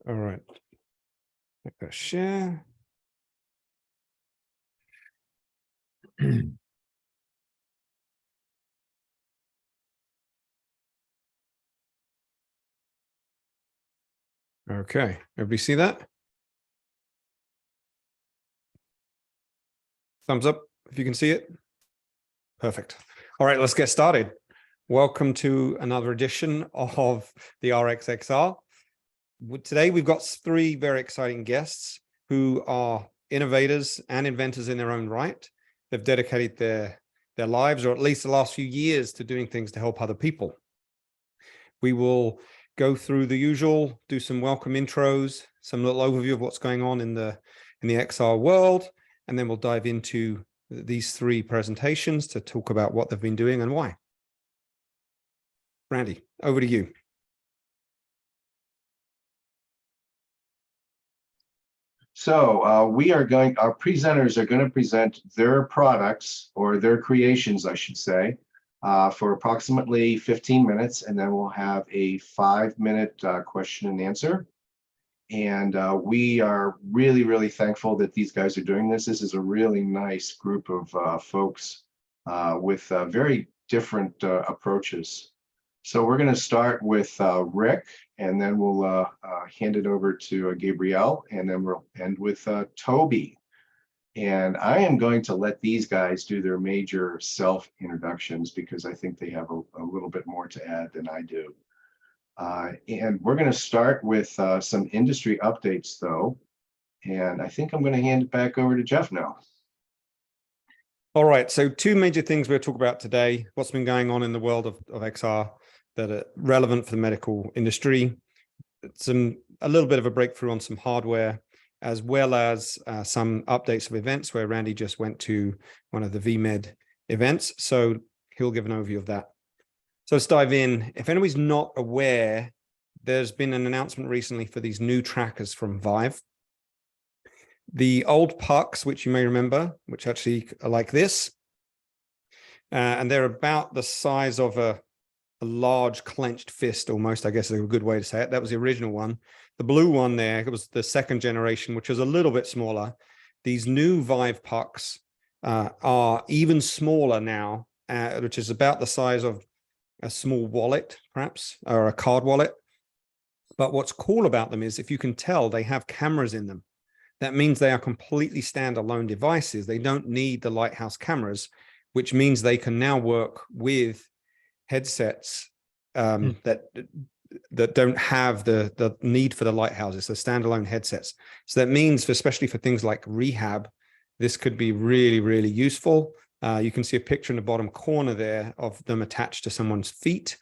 All right. Make that share. Okay, everybody see that? Thumbs up if you can see it. Perfect. All right, let's get started. Welcome to another edition of the RXXR. Today, we've got three very exciting guests who are innovators and inventors in their own right. They've dedicated their lives, or at least the last few years, to doing things to help other people. We will go through the usual, do some welcome intros, some little overview of what's going on in the XR world, and then we'll dive into these three presentations to talk about what they've been doing and why. Randy, over to you. So our presenters are going to present their products, or their creations, I should say, for approximately 15 minutes, and then we'll have a 5-minute question and answer. And we are really, really thankful that these guys are doing this. This is a really nice group of folks with very different approaches. So we're going to start with Rick, and then we'll hand it over to Gabriel, and then we'll end with Toby. And I am going to let these guys do their major self-introductions because I think they have a little bit more to add than I do. And we're going to start with some industry updates, though. And I think I'm going to hand it back over to Jeff now. All right, so two major things we'll talk about today: what's been going on in the world of XR that are relevant for the medical industry, a little bit of a breakthrough on some hardware, as well as some updates of events where Randy just went to one of the VMed events. So he'll give an overview of that. So let's dive in. If anybody's not aware, there's been an announcement recently for these new trackers from Vive. The old pucks, which you may remember, which actually are like this, and they're about the size of a large clenched fist, almost, I guess is a good way to say it. That was the original one. The blue one there, it was the second generation, which was a little bit smaller. These new Vive pucks are even smaller now, which is about the size of a small wallet, perhaps, or a card wallet. But what's cool about them is, if you can tell, they have cameras in them. That means they are completely standalone devices. They don't need the Lighthouse cameras, which means they can now work with headsets that don't have the need for the lighthouses, so standalone headsets. So that means, especially for things like rehab, this could be really, really useful. You can see a picture in the bottom corner there of them attached to someone's feet,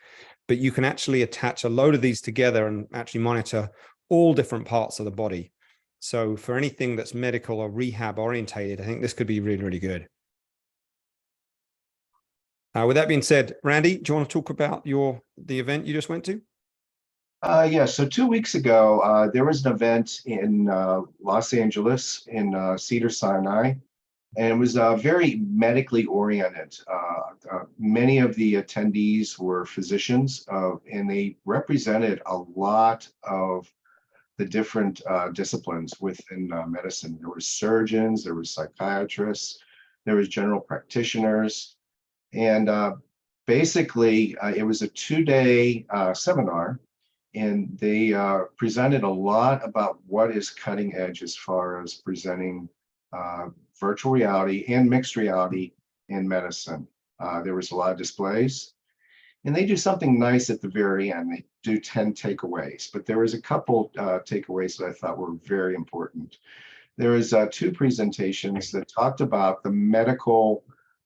but you can actually attach a load of these together and actually monitor all different parts of the body. So for anything that's medical or rehab orientated, I think this could be really, really good. With that being said, Randy, do you want to talk about the event you just went to? Yeah, so 2 weeks ago, there was an event in Los Angeles in Cedars-Sinai, and it was very medically oriented. Many of the attendees were physicians, and they represented a lot of the different disciplines within medicine. There were surgeons, there were psychiatrists, there was general practitioners. And basically, it was a 2-day seminar, and they presented a lot about what is cutting edge as far as presenting virtual reality and mixed reality in medicine. There was a lot of displays, and they do something nice at the very end. They do 10 takeaways, but there was a couple takeaways that I thought were very important. There was 2 presentations that talked about the medical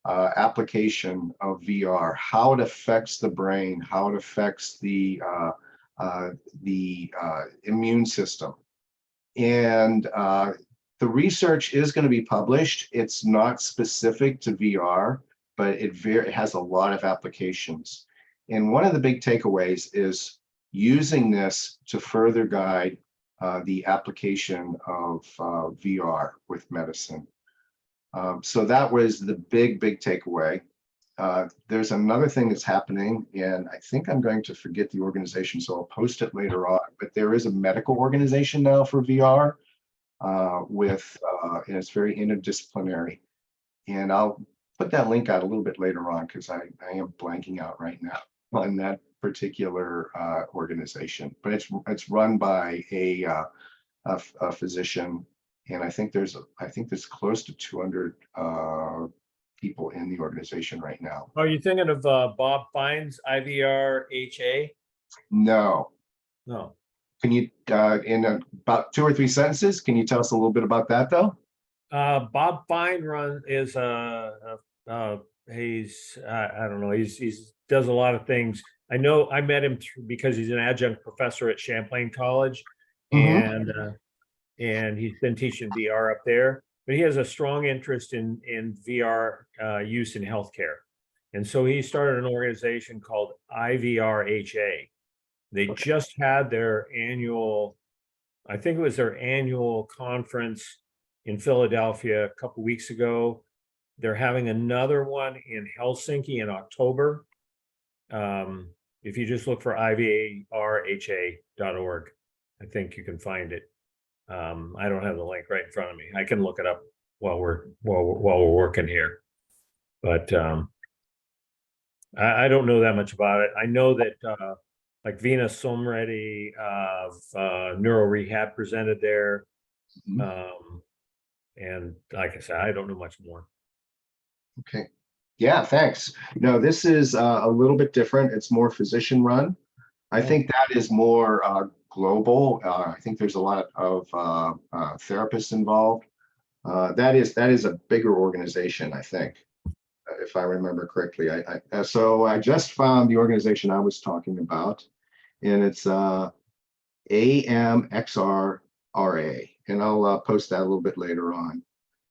application of VR, how it affects the brain, how it affects the immune system. And the research is going to be published. It's not specific to VR, but it has a lot of applications. And one of the big takeaways is using this to further guide the application of VR with medicine. So that was the big takeaway. there's another thing that's happening, and I think I'm going to forget the organization, so I'll post it later on. But there is a medical organization now for VR and it's very interdisciplinary. And I'll put that link out a little bit later on because I am blanking out right now on that particular organization. But it's run by a physician, and I think there's close to 200 people in the organization right now. Are you thinking of Bob Fine's IVRHA? No. No. Can you, in about 2 or 3 sentences, can you tell us a little bit about that, though? Bob Fine he's I don't know, he's does a lot of things. I know I met him because he's an adjunct professor at Champlain College, and he's been teaching VR up there. But he has a strong interest in VR use in healthcare, and so he started an organization called IVRHA. They just had their annual, I think it was their annual conference in Philadelphia a couple weeks ago. They're having another one in Helsinki in October. If you just look for ivrha.org, I think you can find it. I don't have the link right in front of me. I can look it up while we're working here. But I don't know that much about it. I know that like Veena Somreddy of Neuro Rehab presented there. And like I said, I don't know much more. Okay. Yeah, thanks. No, this is a little bit different. It's more physician run. I think that is more global. I think there's a lot of therapists involved. That is a bigger organization, I think, if I remember correctly. So I just found the organization I was talking about, and it's AMXRRA, and I'll post that a little bit later on.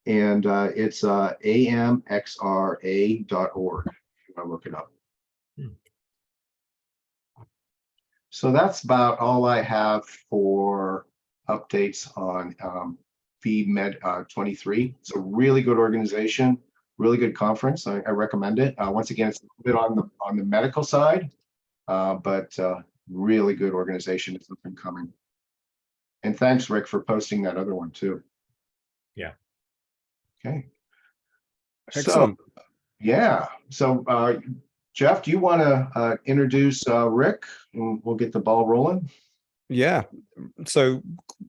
And it's amxra.org if you want to look it up. So that's about all I have for updates on VMed 23. It's a really good organization, really good conference. I recommend it. Once again, it's a bit on the medical side, but really good organization. It's up and coming. And thanks, Rick, for posting that other one too. Yeah. Okay. Excellent. So, yeah. So, Jeff, do you want to introduce Rick, and we'll get the ball rolling? Yeah. So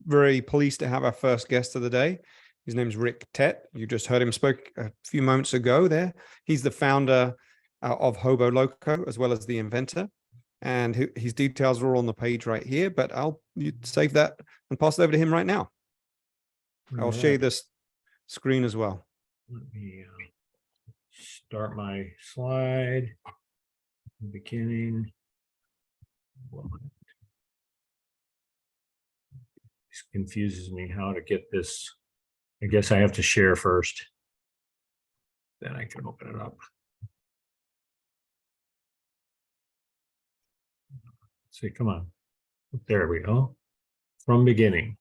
very pleased to have our first guest of the day. His name's Rick Tett. You just heard him spoke a few moments ago there. He's the founder of Hoboloco, as well as the inventor. And his details are all on the page right here, but you save that and pass it over to him right now. I'll share you this screen as well. Let me start my slide. Beginning. This confuses me how to get this. I guess I have to share first. Then I can open it up. See, come on. There we go. From beginning.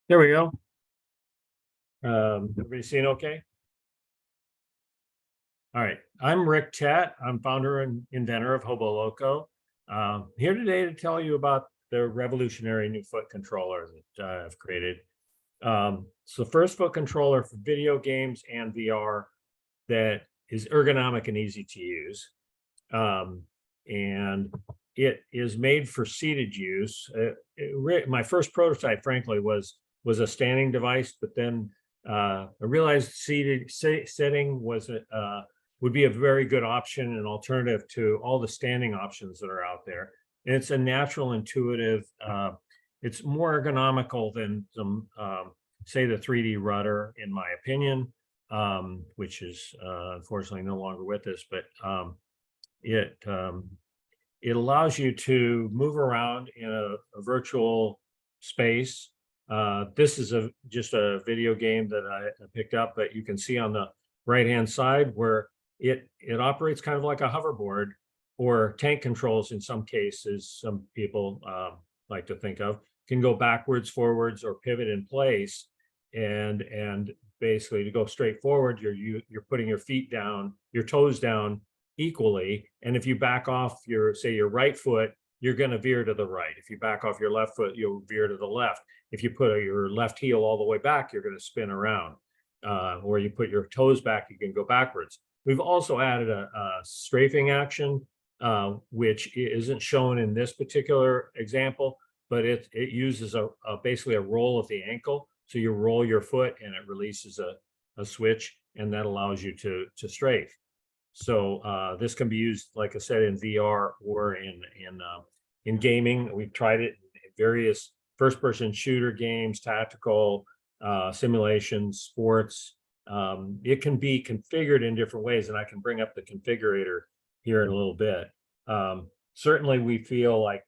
There we go. Everybody seeing okay? All right. I'm Rick Tett. I'm founder and inventor of Hoboloco. Here today to tell you about the revolutionary new foot controller that I've created. It's the first foot controller for video games and VR that is ergonomic and easy to use. And it is made for seated use. My first prototype, frankly, was a standing device, but then I realized seated setting would be a very good option, an alternative to all the standing options that are out there. And it's a natural, intuitive. It's more ergonomical than some, say, the 3D rudder, in my opinion, which is unfortunately no longer with us. But it allows you to move around in a virtual space. This is just a video game that I picked up, but you can see on the right-hand side where it operates kind of like a hoverboard, or tank controls in some cases. Some people like to think of can go backwards, forwards, or pivot in place, and basically to go straight forward, you're putting your feet down, your toes down equally. And if you back off your, say, your right foot, you're going to veer to the right. If you back off your left foot, you'll veer to the left. If you put your left heel all the way back, you're going to spin around. Or you put your toes back, you can go backwards. We've also added a strafing action, which isn't shown in this particular example, but it uses basically a roll of the ankle. So you roll your foot and it releases a switch, and that allows you to strafe. So this can be used, like I said, in VR or in gaming. We've tried it in various first-person shooter games, tactical simulations, sports. It can be configured in different ways, and I can bring up the configurator here in a little bit. Certainly, we feel like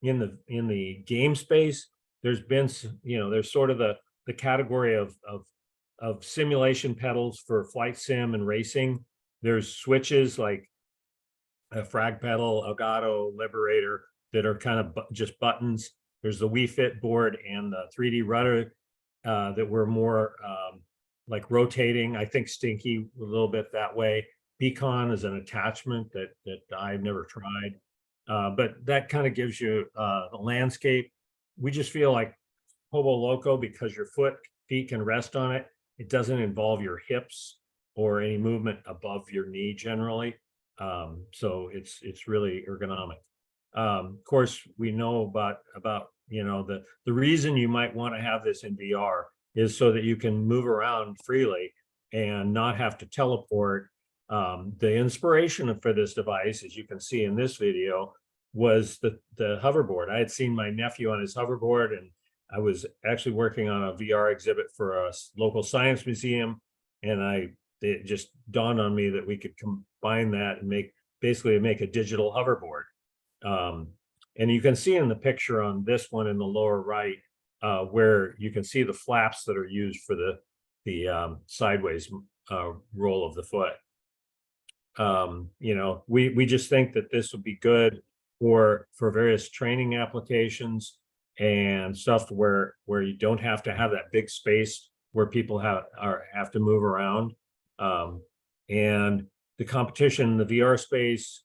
in the game space, there's been, there's sort of the category of simulation pedals for flight sim and racing. There's switches like a frag pedal, Elgato, Liberator that are kind of just buttons. There's the Wii Fit board and the 3D rudder that were more like rotating. I think Stinky a little bit that way. Beacon is an attachment that I've never tried, but that kind of gives you the landscape. We just feel like Hoboloco, because your feet can rest on it. It doesn't involve your hips or any movement above your knee generally. So it's really ergonomic. Of course, we know about the reason you might want to have this in VR is so that you can move around freely and not have to teleport. The inspiration for this device, as you can see in this video, was the hoverboard. I had seen my nephew on his hoverboard, and I was actually working on a VR exhibit for a local science museum, and it just dawned on me that we could combine that and make a digital hoverboard. And you can see in the picture on this one in the lower right, where you can see the flaps that are used for the sideways roll of the foot. We just think that this would be good for various training applications and stuff where you don't have to have that big space where people have to move around. And the competition in the VR space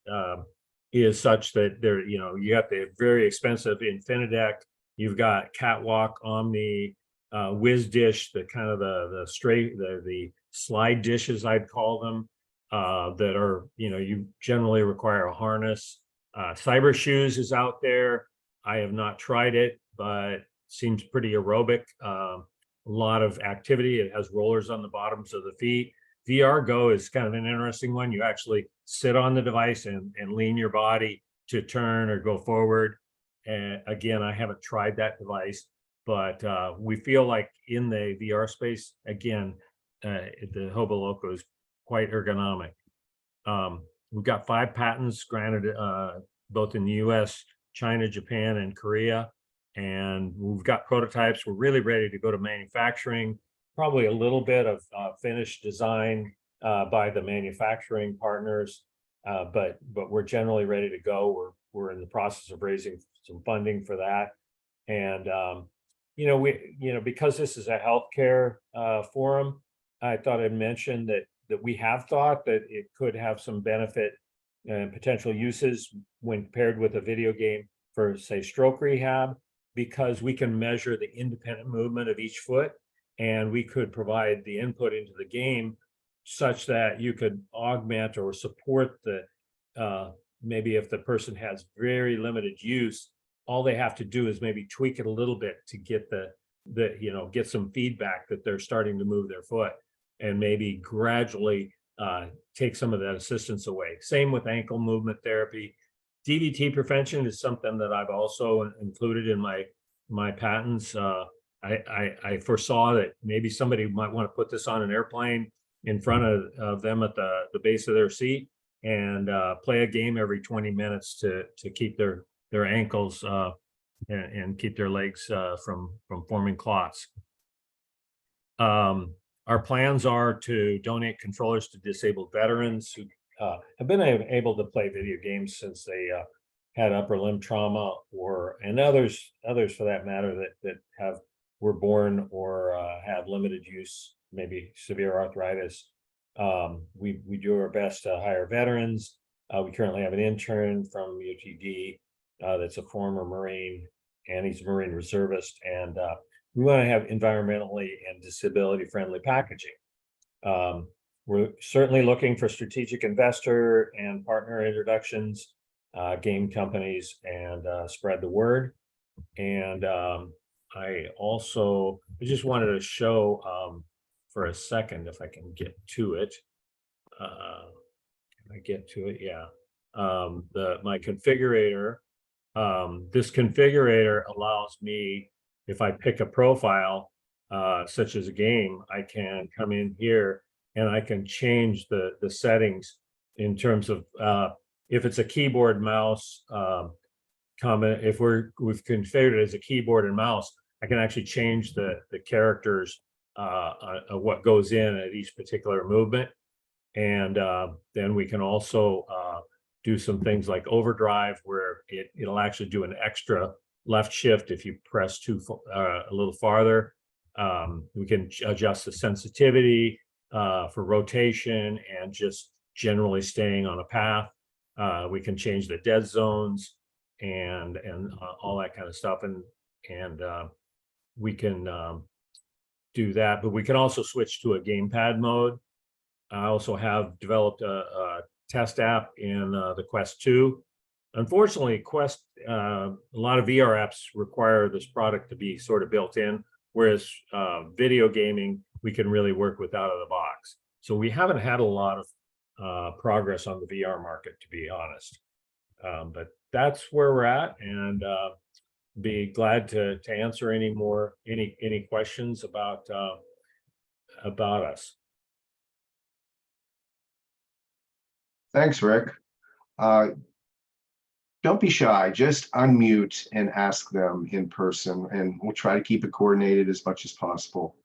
is such that you have the very expensive Infinideck. You've got Catwalk, Omni, Whiz Dish, the kind of the slide dishes, I'd call them, that are, you generally require a harness. Cyber Shoes is out there. I have not tried it, but seems pretty aerobic. A lot of activity. It has rollers on the bottoms of the feet. VR Go is kind of an interesting one. You actually sit on the device and lean your body to turn or go forward. And again, I haven't tried that device, but we feel like in the VR space, again, the Hoboloco is quite ergonomic. We've got 5 patents granted, both in the US, China, Japan, and Korea. And we've got prototypes. We're really ready to go to manufacturing. Probably a little bit of finished design by the manufacturing partners, but we're generally ready to go. We're in the process of raising some funding for that, and because this is a healthcare forum, I thought I'd mention that we have thought that it could have some benefit and potential uses when paired with a video game for, say, stroke rehab, because we can measure the independent movement of each foot. And we could provide the input into the game such that you could augment or support maybe if the person has very limited use, all they have to do is maybe tweak it a little bit to get get some feedback that they're starting to move their foot, and maybe gradually take some of that assistance away. Same with ankle movement therapy. DVT prevention is something that I've also included in my patents. I foresaw that maybe somebody might want to put this on an airplane in front of them at the base of their seat and play a game every 20 minutes to keep their ankles and keep their legs from forming clots. Our plans are to donate controllers to disabled veterans who have been able to play video games since they had upper limb trauma, and others for that matter that were born or have limited use maybe severe arthritis. We do our best to hire veterans. We currently have an intern from UTD that's a former Marine, and he's a Marine reservist. And we want to have environmentally and disability friendly packaging. We're certainly looking for strategic investor and partner introductions, game companies, and spread the word. And I just wanted to show for a second, if I can get to it. Can I get to it? Yeah. My configurator. This configurator allows me, if I pick a profile, such as a game, I can come in here and I can change the settings in terms of if it's a keyboard mouse comment. If we've configured it as a keyboard and mouse, I can actually change the characters of what goes in at each particular movement. And then we can also do some things like overdrive, where it'll actually do an extra left shift if you press a little farther. We can adjust the sensitivity for rotation and just generally staying on a path. We can change the dead zones and all that kind of stuff, and we can do that. But we can also switch to a gamepad mode. I also have developed a test app in the Quest 2. Unfortunately, Quest, a lot of VR apps require this product to be sort of built in, whereas video gaming, we can really work with out of the box. So we haven't had a lot of progress on the VR market, to be honest. But that's where we're at, and be glad to answer any questions about us. Thanks, Rick. Don't be shy, just unmute and ask them in person, and we'll try to keep it coordinated as much as possible.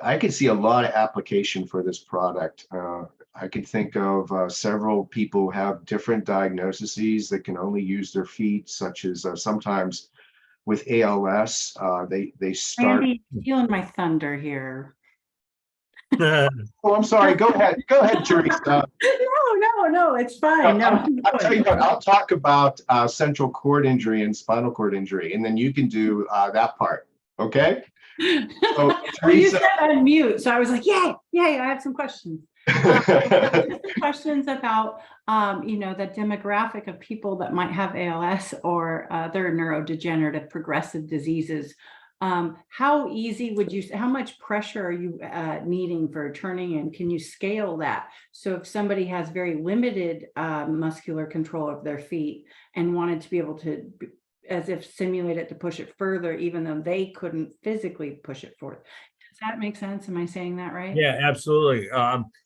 I could see a lot of application for this product. I could think of several people who have different diagnoses that can only use their feet, such as sometimes with ALS, they start. Randy, stealing my thunder here. Oh, I'm sorry. Go ahead, Teresa. No, it's fine. No, I'll tell you what, I'll talk about central cord injury and spinal cord injury, and then you can do that part. Okay. So, well, you Teresa, said unmute, so I was like, yay, I have some questions. Some questions about the demographic of people that might have ALS or other neurodegenerative progressive diseases. How easy would you, how much pressure are you needing for turning, and can you scale that? So if somebody has very limited muscular control of their feet and wanted to be able to, as if simulate it to push it further, even though they couldn't physically push it forward. Does that make sense? Am I saying that right? Yeah, absolutely.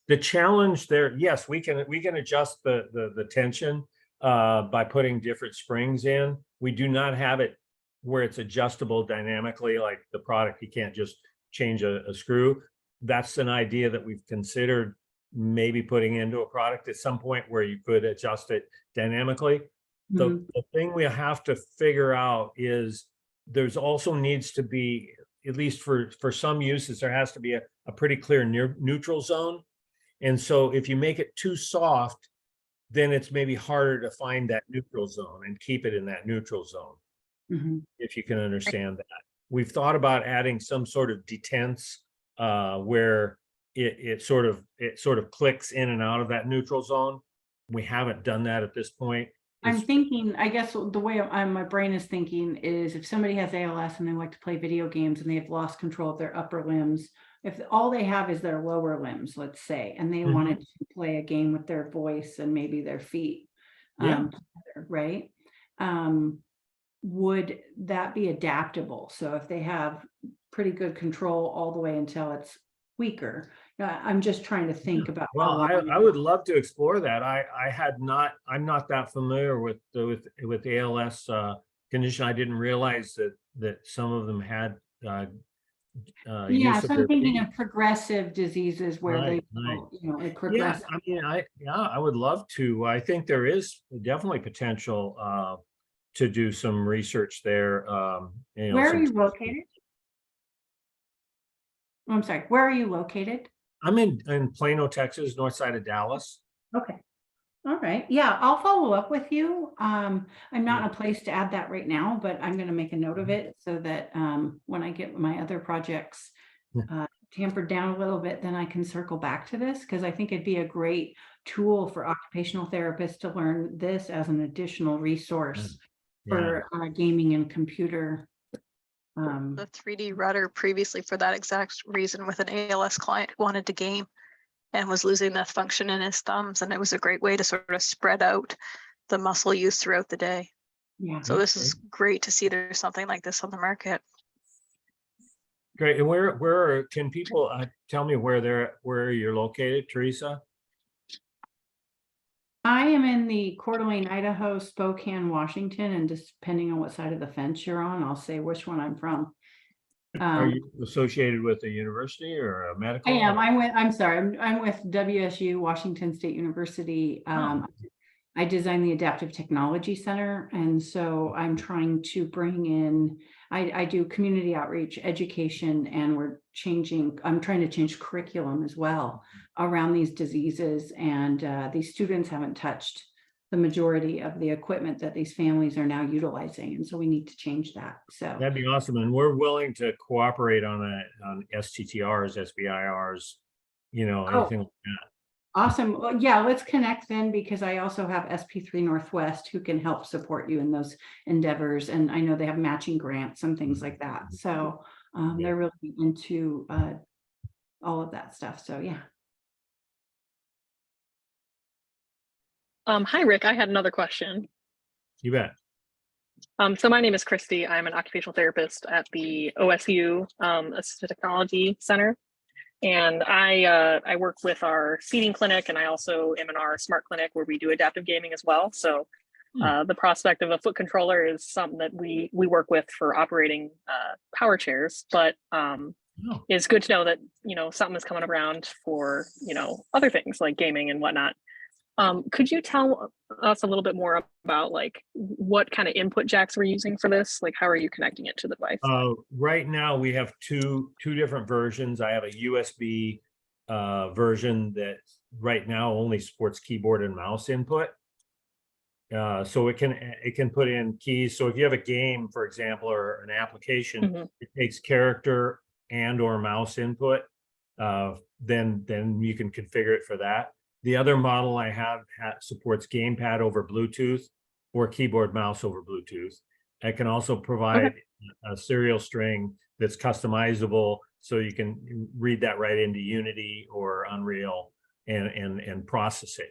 The challenge there, yes, we can adjust the tension by putting different springs in. We do not have it where it's adjustable dynamically, like the product. You can't just change a screw. That's an idea that we've considered maybe putting into a product at some point, where you could adjust it dynamically. The thing we have to figure out is there's also needs to be, at least for some uses, there has to be a pretty clear neutral zone. And so if you make it too soft, then it's maybe harder to find that neutral zone and keep it in that neutral zone. If you can understand that. We've thought about adding some sort of detents where it sort of clicks in and out of that neutral zone. We haven't done that at this point. I'm thinking, I guess the way my brain is thinking is, if somebody has ALS and they like to play video games and they have lost control of their upper limbs, if all they have is their lower limbs, let's say, and they wanted to play a game with their voice and maybe their feet, right? Would that be adaptable? So if they have pretty good control all the way until it's weaker. I'm just trying to think about. Well, I would love to explore that. I'm not that familiar with the ALS condition. I didn't realize that some of them had yeah, so I'm thinking of progressive diseases where it progresses. Yeah, I would love to. I think there is definitely potential to do some research there. Where are you located? I'm sorry, where are you located? I'm in Plano, Texas, north side of Dallas. Okay. All right. Yeah, I'll follow up with you. I'm not in a place to add that right now, but I'm going to make a note of it so that when I get my other projects tampered down a little bit, then I can circle back to this, because I think it'd be a great tool for occupational therapists to learn this as an additional resource for gaming and computer. The 3D rudder previously for that exact reason with an ALS client who wanted to game and was losing the function in his thumbs. And it was a great way to sort of spread out the muscle use throughout the day. Yeah. So this is great to see there's something like this on the market. Great. And where can people tell me where you're located, Teresa? I am in the Coeur d'Alene, Idaho, Spokane, Washington, and just depending on what side of the fence you're on, I'll say which one I'm from. Are you associated with a university or a medical? I am. I'm with WSU, Washington State University. I designed the Adaptive Technology Center, and so I'm trying to bring in, I do community outreach, education, and I'm trying to change curriculum as well around these diseases. And these students haven't touched the majority of the equipment that these families are now utilizing. And so we need to change that. So that'd be awesome. And we're willing to cooperate on STTRs, SBIRs, anything like that. Awesome. Well, yeah, let's connect then, because I also have SP3 Northwest who can help support you in those endeavors. And I know they have matching grants and things like that. So they're really into all of that stuff. So yeah. Hi, Rick. I had another question. You bet. So my name is Christy. I'm an occupational therapist at the OSU Assistive Technology Center. And I work with our seating clinic, and I also am in our smart clinic where we do adaptive gaming as well. So the prospect of a foot controller is something that we work with for operating power chairs, but it's good to know that, something is coming around for, other things like gaming and whatnot. Could you tell us a little bit more about what kind of input jacks we're using for this? Like, how are you connecting it to the device? Right now we have two different versions. I have a USB version that right now only supports keyboard and mouse input. So it can put in keys. So if you have a game, for example, or an application, it takes character and or mouse input, then you can configure it for that. The other model I have supports gamepad over Bluetooth or keyboard mouse over Bluetooth. I can also provide a serial string that's customizable, so you can read that right into Unity or Unreal and process it.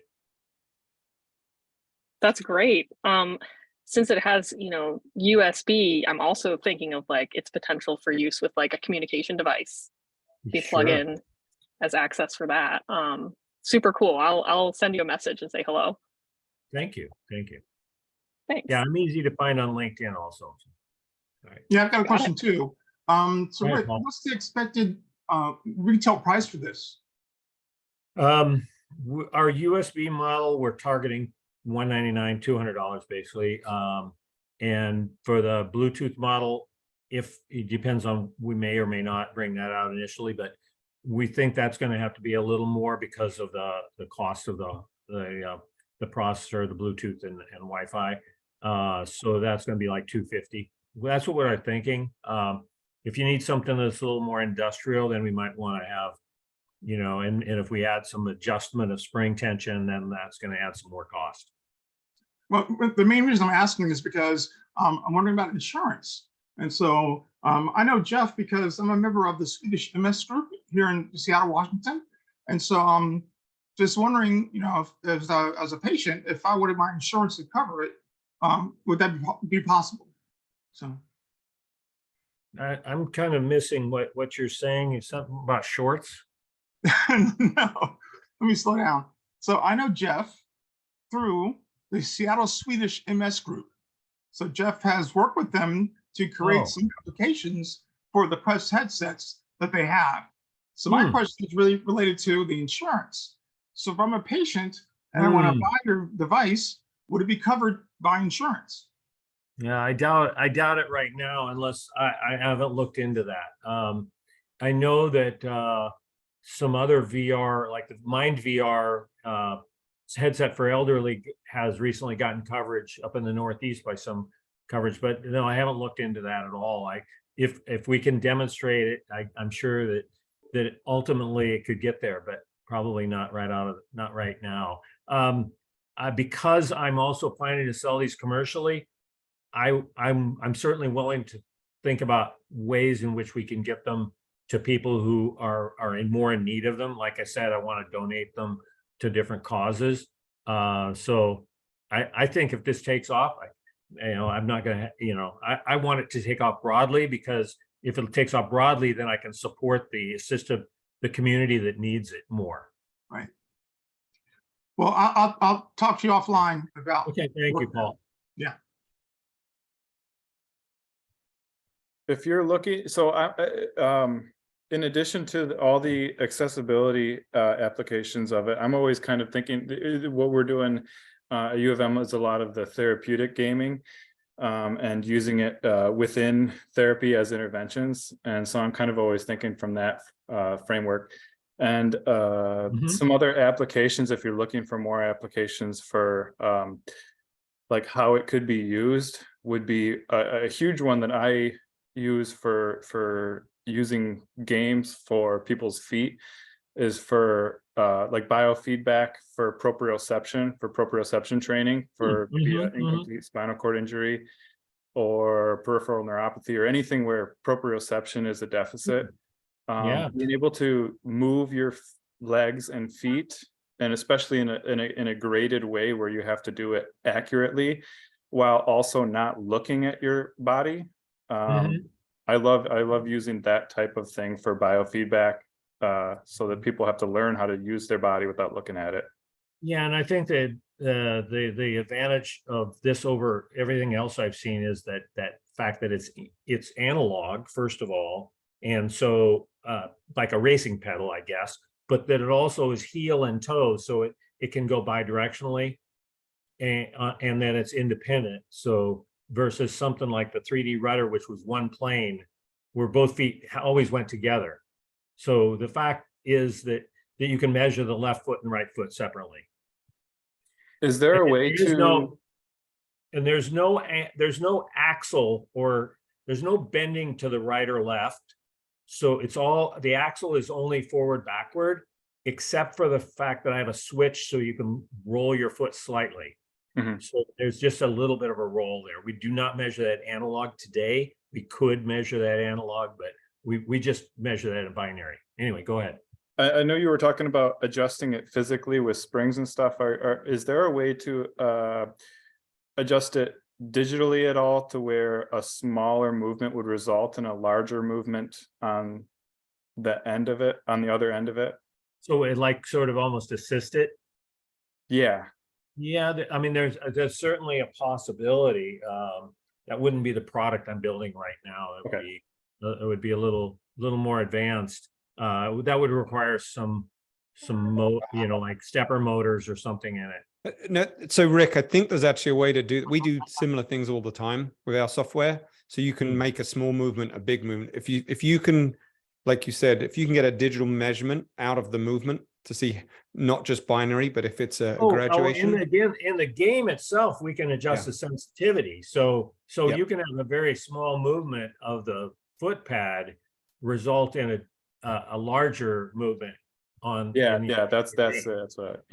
That's great. Since it has, USB, I'm also thinking of its potential for use with a communication device. You plug in as access for that. Super cool. I'll send you a message and say hello. Thank you. Thanks. Yeah, I'm easy to find on LinkedIn also. All right. Yeah, I've got a question too. So Rick, what's the expected retail price for this? Our USB model, we're targeting $199, $200 basically. And for the Bluetooth model, if it depends on, we may or may not bring that out initially, but we think that's going to have to be a little more because of the cost of the processor, the Bluetooth and Wi-Fi. So that's going to be like $250. That's what we're thinking. If you need something that's a little more industrial, then we might want to have, and if we add some adjustment of spring tension, then that's going to add some more cost. Well, the main reason I'm asking is because I'm wondering about insurance. And so I know Jeff because I'm a member of the Swedish MS group here in Seattle, Washington. And so I'm just wondering, if as a patient, if I wanted my insurance to cover it, would that be possible? So I'm kind of missing what you're saying. Is something about shorts? No, let me slow down. So I know Jeff through the Seattle Swedish MS group. So Jeff has worked with them to create some applications for the press headsets that they have. So my question is really related to the insurance. So if I'm a patient and I want to buy your device, would it be covered by insurance? Yeah, I doubt it right now, unless I haven't looked into that. I know that some other VR, like the Mind VR headset for elderly, has recently gotten coverage up in the Northeast by some coverage, but no, I haven't looked into that at all. If we can demonstrate it, I'm sure that ultimately it could get there, but probably not right now. Because I'm also planning to sell these commercially, I'm certainly willing to think about ways in which we can get them to people who are more in need of them. Like I said, I want to donate them to different causes. So I think if this takes off, I'm not going to, I want it to take off broadly, because if it takes off broadly, then I can support the community that needs it more. Right. Well, I'll talk to you offline about. Okay, thank you, Paul. Yeah. If you're looking, so in addition to all the accessibility applications of it, I'm always kind of thinking what we're doing at U of M is a lot of the therapeutic gaming and using it within therapy as interventions. And so I'm kind of always thinking from that framework. And some other applications, if you're looking for more applications for like how it could be used, would be a huge one that I use for using games for people's feet is for like biofeedback for proprioception training for incomplete spinal cord injury or peripheral neuropathy or anything where proprioception is a deficit. Being able to move your legs and feet, and especially in a graded way where you have to do it accurately while also not looking at your body. I love using that type of thing for biofeedback, so that people have to learn how to use their body without looking at it. Yeah, and I think that the advantage of this over everything else I've seen is that fact that it's analog, first of all, and so like a racing pedal, I guess, but that it also is heel and toe, so it can go bidirectionally, and then it's independent. So versus something like the 3D rudder, which was one plane, where both feet always went together. So the fact is that you can measure the left foot and right foot separately. Is there a way to? There's no axle, or there's no bending to the right or left. So it's all, the axle is only forward, backward, except for the fact that I have a switch so you can roll your foot slightly. So there's just a little bit of a roll there. We do not measure that analog today. We could measure that analog, but we just measure that in binary. Anyway, go ahead. I know you were talking about adjusting it physically with springs and stuff. Is there a way to adjust it digitally at all to where a smaller movement would result in a larger movement on the end of it, on the other end of it? So it like sort of almost assist it? Yeah. Yeah, I mean, there's certainly a possibility. That wouldn't be the product I'm building right now. It would be a little more advanced. That would require some like stepper motors or something in it. No, so Rick, I think there's actually a way to do. We do similar things all the time with our software. So you can make a small movement, a big movement. If you can, like you said, if you can get a digital measurement out of the movement to see not just binary, but if it's a graduation. In the game itself, we can adjust the sensitivity. So you can have a very small movement of the foot pad result in a larger movement on. That's what.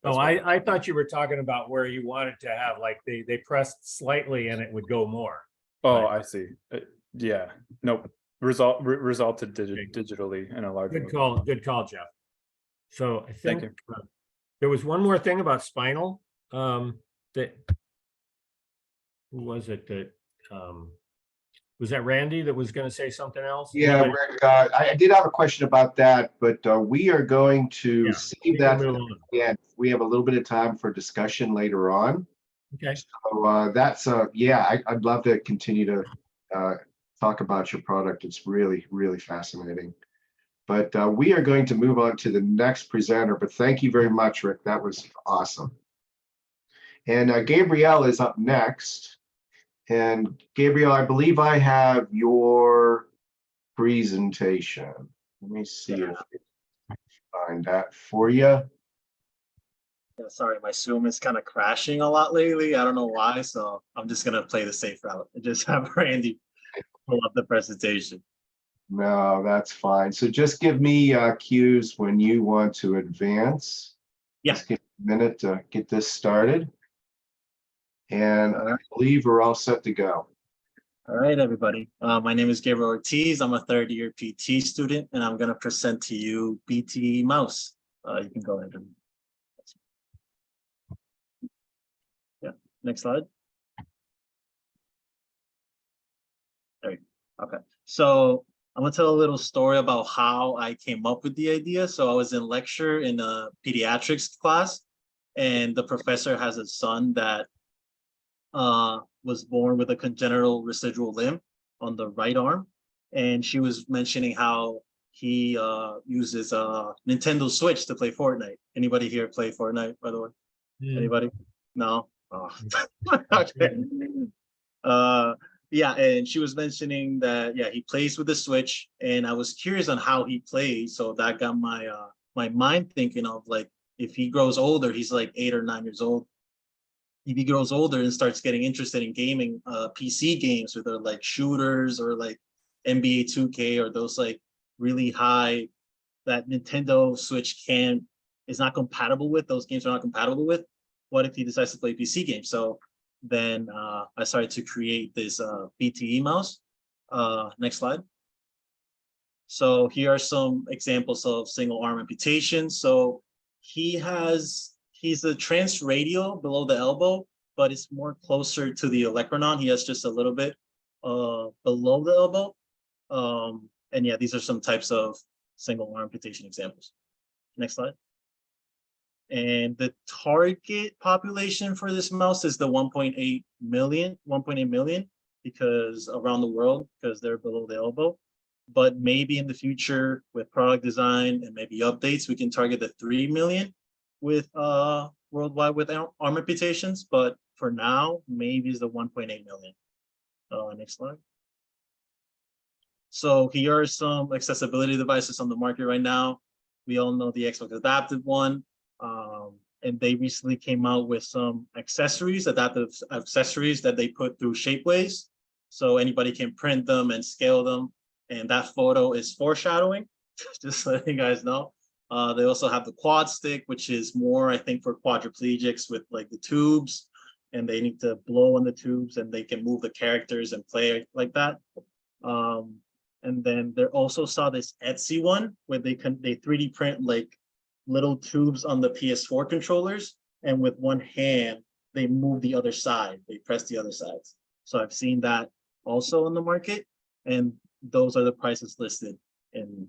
Oh, I thought you were talking about where you wanted to have like they pressed slightly and it would go more. Oh, I see. Nope. Resulted digitally in a larger. Good call, Jeff. So I think there was one more thing about spinal. That who was it that was that Randy that was going to say something else? Yeah, Rick, I did have a question about that, but we are going to save that. Yeah, we have a little bit of time for discussion later on. Okay. So that's I'd love to continue to talk about your product. It's really, really fascinating. But we are going to move on to the next presenter. But thank you very much, Rick. That was awesome. And Gabriel is up next. And Gabriel, I believe I have your presentation. Let me see if I can find that for you. Yeah, sorry, my Zoom is kind of crashing a lot lately. I don't know why, so I'm just gonna play the safe route and just have Randy pull up the presentation. No, that's fine. So just give me cues when you want to advance. Yeah. Just give me a minute to get this started. And I believe we're all set to go. All right, everybody. My name is Gabriel Ortiz. I'm a third-year PT student, and I'm gonna present to you BTE mouse. You can go ahead and next slide. There you go. Okay. So I'm gonna tell a little story about how I came up with the idea. So I was in lecture in a pediatrics class, and the professor has a son that was born with a congenital residual limb on the right arm. And she was mentioning how he uses a Nintendo Switch to play Fortnite. Anybody here play Fortnite, by the way? Anybody? No? Oh. Okay. Yeah, and she was mentioning that, yeah, he plays with the Switch, and I was curious on how he plays. So that got my my mind thinking of, like, if he grows older, he's like 8 or 9 years old. If he grows older and starts getting interested in gaming PC games, or they're like shooters or like NBA 2K or those like really high that Nintendo Switch is not compatible with, those games are not compatible with. What if he decides to play PC games? So then I started to create this BTE mouse. Next slide. So here are some examples of single arm amputation. So he's a transradial below the elbow, but it's more closer to the olecranon. He has just a little bit below the elbow. And yeah, these are some types of single arm amputation examples. Next slide. And the target population for this mouse is the 1.8 million, because around the world, because they're below the elbow. But maybe in the future with product design and maybe updates, we can target the 3 million with worldwide with arm amputations. But for now, maybe it's the 1.8 million. Next slide. So here are some accessibility devices on the market right now. We all know the Xbox Adaptive one. And they recently came out with some accessories, adaptive accessories that they put through Shapeways. So anybody can print them and scale them. And that photo is foreshadowing, just letting you guys know. They also have the quad stick, which is more, I think, for quadriplegics with like the tubes, and they need to blow on the tubes and they can move the characters and play like that. And then they also saw this Etsy one where they 3D print like little tubes on the PS4 controllers, and with one hand they move the other side, they press the other sides. So I've seen that also on the market, and those are the prices listed in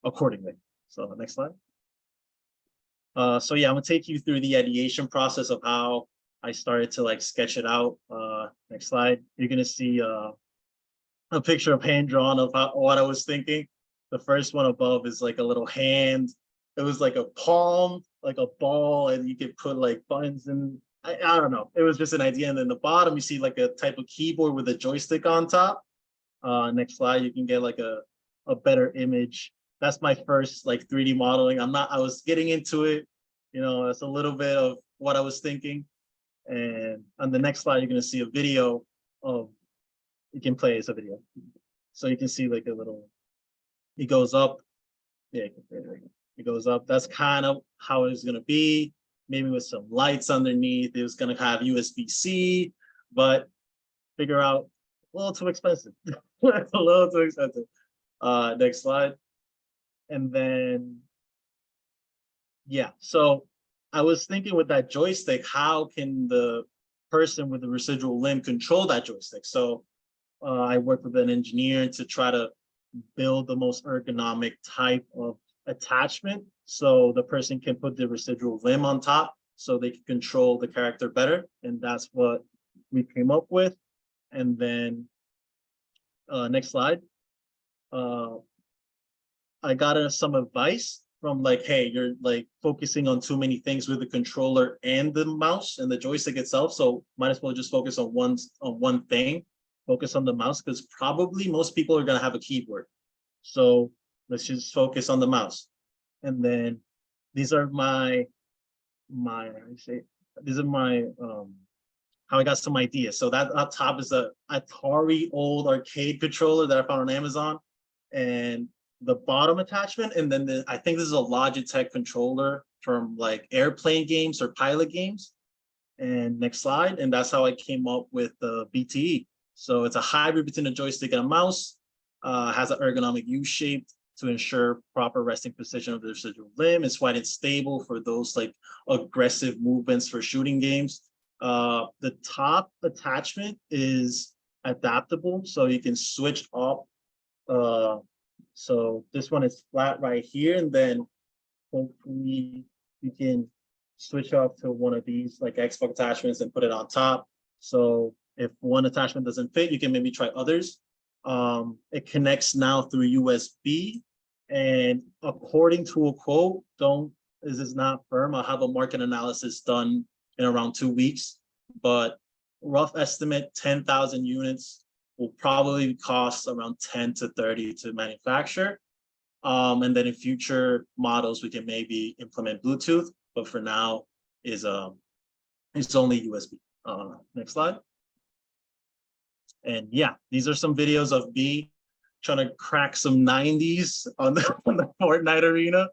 accordingly. So next slide. So yeah, I'm gonna take you through the ideation process of how I started to like sketch it out. Next slide. You're gonna see a picture of hand drawn of what I was thinking. The first one above is like a little hand. It was like a palm, like a ball, and you could put like buttons in. I don't know. It was just an idea. And then the bottom, you see like a type of keyboard with a joystick on top. Next slide, you can get like a better image. That's my first like 3D modeling. I was getting into it, you know, it's a little bit of what I was thinking. And on the next slide, you're gonna see a video of, you can play as a video. So you can see like a little, it goes up. Yeah, it goes up. That's kind of how it's gonna be. Maybe with some lights underneath. It was gonna have USB-C, but figure out a little too expensive. A little too expensive. Next slide. And then, yeah, so I was thinking with that joystick, how can the person with the residual limb control that joystick? So I worked with an engineer to try to build the most ergonomic type of attachment so the person can put the residual limb on top so they can control the character better. And that's what we came up with. And then next slide. I got some advice from like, hey, you're like focusing on too many things with the controller and the mouse and the joystick itself. So might as well just focus on one thing, focus on the mouse, because probably most people are gonna have a keyboard. So let's just focus on the mouse. And then these are my how I got some ideas. So that up top is a Atari old arcade controller that I found on Amazon, and the bottom attachment, and then I think this is a Logitech controller from like airplane games or pilot games. And next slide, and that's how I came up with the BTE. So it's a hybrid between a joystick and a mouse, has an ergonomic U-shape to ensure proper resting position of the residual limb. It's wide and stable for those like aggressive movements for shooting games. The top attachment is adaptable, so you can switch up. So this one is flat right here, and then hopefully you can switch off to one of these like Xbox attachments and put it on top. So if one attachment doesn't fit, you can maybe try others. It connects now through USB, and according to a quote, this is not firm. I'll have a market analysis done in around 2 weeks, but rough estimate, 10,000 units will probably cost around 10 to 30 to manufacture. And then in future models, we can maybe implement Bluetooth, but for now it's only USB. Next slide. And yeah, these are some videos of me trying to crack some 90s on the Fortnite arena.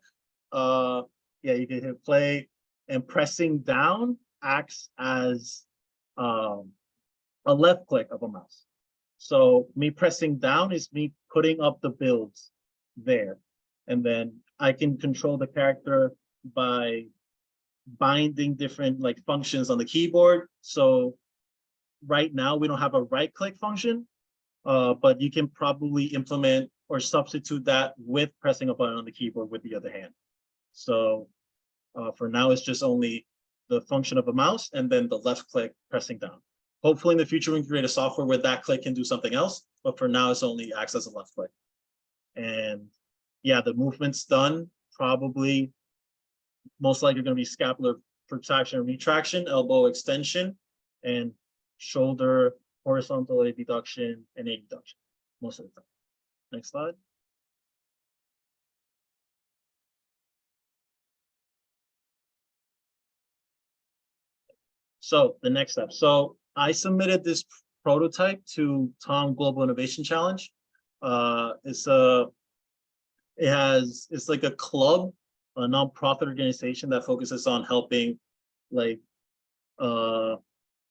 Yeah, you can hit play, and pressing down acts as a left click of a mouse. So me pressing down is me putting up the builds there. And then I can control the character by binding different like functions on the keyboard. So right now we don't have a right click function, but you can probably implement or substitute that with pressing a button on the keyboard with the other hand. So for now, it's just only the function of a mouse and then the left click pressing down. Hopefully in the future, we can create a software where that click can do something else, but for now, it's only acts as a left click. And yeah, the movement's done, probably most likely going to be scapular protraction and retraction, elbow extension, and shoulder horizontal abduction and abduction most of the time. Next slide. So the next step. So I submitted this prototype to Tom Global Innovation Challenge. It's like a club, a nonprofit organization that focuses on helping like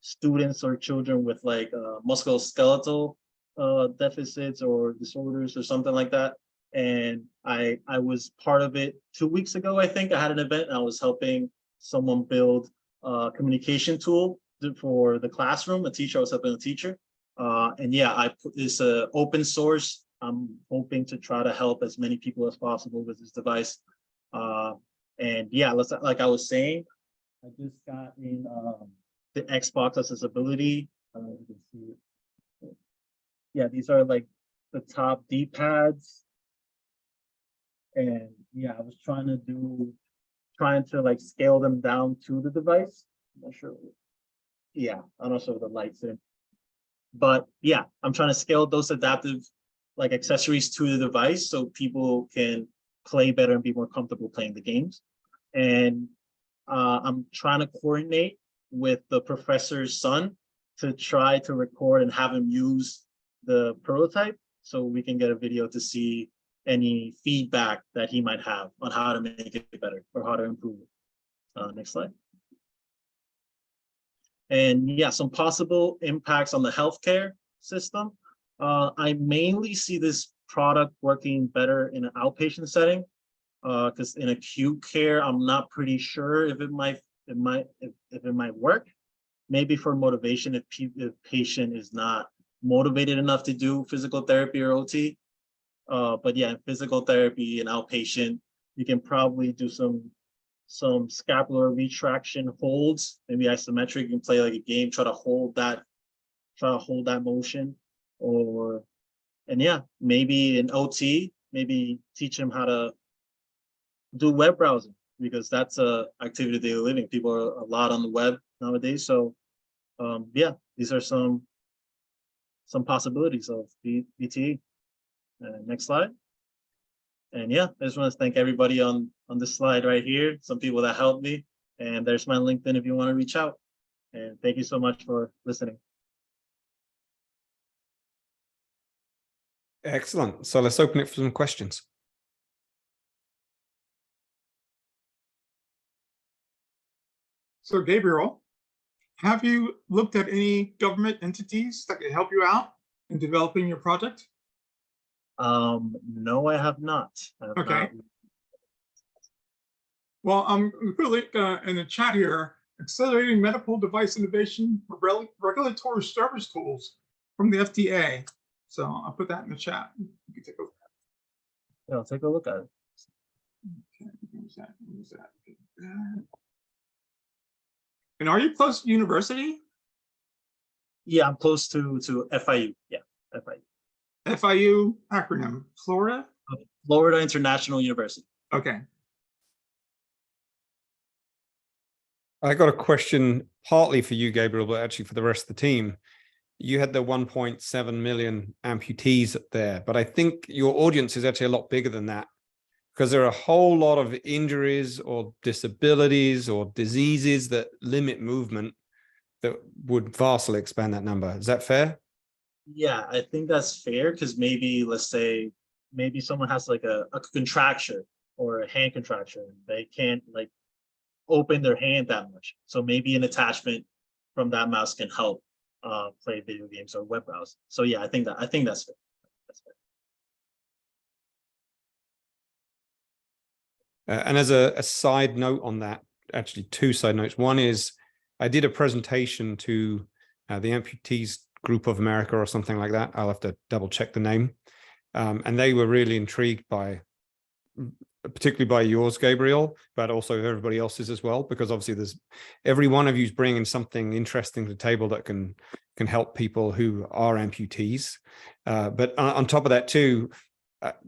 students or children with like musculoskeletal deficits or disorders or something like that. And I was part of it 2 weeks ago. I think I had an event. I was helping someone build a communication tool for the classroom. A teacher, I was helping a teacher. And yeah, it's open source. I'm hoping to try to help as many people as possible with this device. And yeah, like I was saying, I just got in the Xbox accessibility. You can see it. Yeah, these are like the top D-pads. And yeah, I was trying to like scale them down to the device. I'm not sure. Yeah, I'm not sure if the light's in. But yeah, I'm trying to scale those adaptive like accessories to the device so people can play better and be more comfortable playing the games. And I'm trying to coordinate with the professor's son to try to record and have him use the prototype so we can get a video to see any feedback that he might have on how to make it better or how to improve it. Next slide. And yeah, some possible impacts on the healthcare system. I mainly see this product working better in an outpatient setting, because in acute care, I'm not pretty sure if it might work. Maybe for motivation, if patient is not motivated enough to do physical therapy or OT. But yeah, in physical therapy and outpatient, you can probably do some scapular retraction holds, maybe isometric. You can play like a game, try to hold that motion, and yeah, maybe in OT, maybe teach them how to do web browsing, because that's a activity of daily living. People are a lot on the web nowadays. So yeah, these are some possibilities of BTE. Next slide. And yeah, I just want to thank everybody on this slide right here, some people that helped me. And there's my LinkedIn if you want to reach out. And thank you so much for listening. Excellent. So let's open it for some questions. So Gabriel, have you looked at any government entities that can help you out in developing your project? No, I have not. Okay. Well, we put a link in the chat here, Accelerating Medical Device Innovation for Regulatory Service Tools from the FDA. So I'll put that in the chat. You can take a look at it. Yeah, I'll take a look at it. Okay, where's that? Where's that? And are you close to university? Yeah, I'm close to FIU. Yeah, FIU. FIU acronym, Florida? Florida International University. Okay. I got a question partly for you, Gabriel, but actually for the rest of the team. You had the 1.7 million amputees there, but I think your audience is actually a lot bigger than that, because there are a whole lot of injuries or disabilities or diseases that limit movement that would vastly expand that number. Is that fair? Yeah, I think that's fair, because maybe, let's say, maybe someone has like a contracture or a hand contracture. They can't like open their hand that much. So maybe an attachment from that mouse can help play video games or web browse. So yeah, I think that's fair. That's fair. And as a side note on that, actually two side notes. One is I did a presentation to the Amputees Group of America or something like that. I'll have to double check the name. And they were really intrigued by, particularly by yours, Gabriel, but also everybody else's as well, because obviously there's every one of you is bringing something interesting to the table that can help people who are amputees. But on top of that too,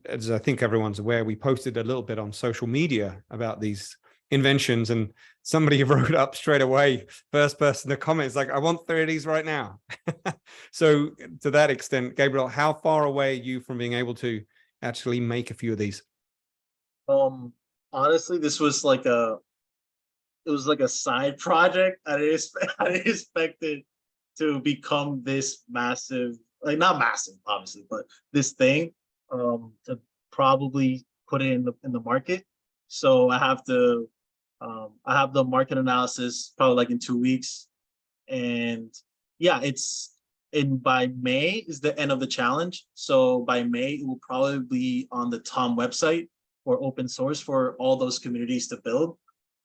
as I think everyone's aware, we posted a little bit on social media about these inventions, and somebody wrote up straight away, first person to comment, like, I want 3 of these right now. So to that extent, Gabriel, how far away are you from being able to actually make a few of these? Honestly, this was like a side project. I didn't expect it to become this massive, like not massive, obviously, but this thing, to probably put it in the market. So I have the market analysis probably like in 2 weeks. And yeah, by May is the end of the challenge. So by May, it will probably be on the Tom website or open source for all those communities to build.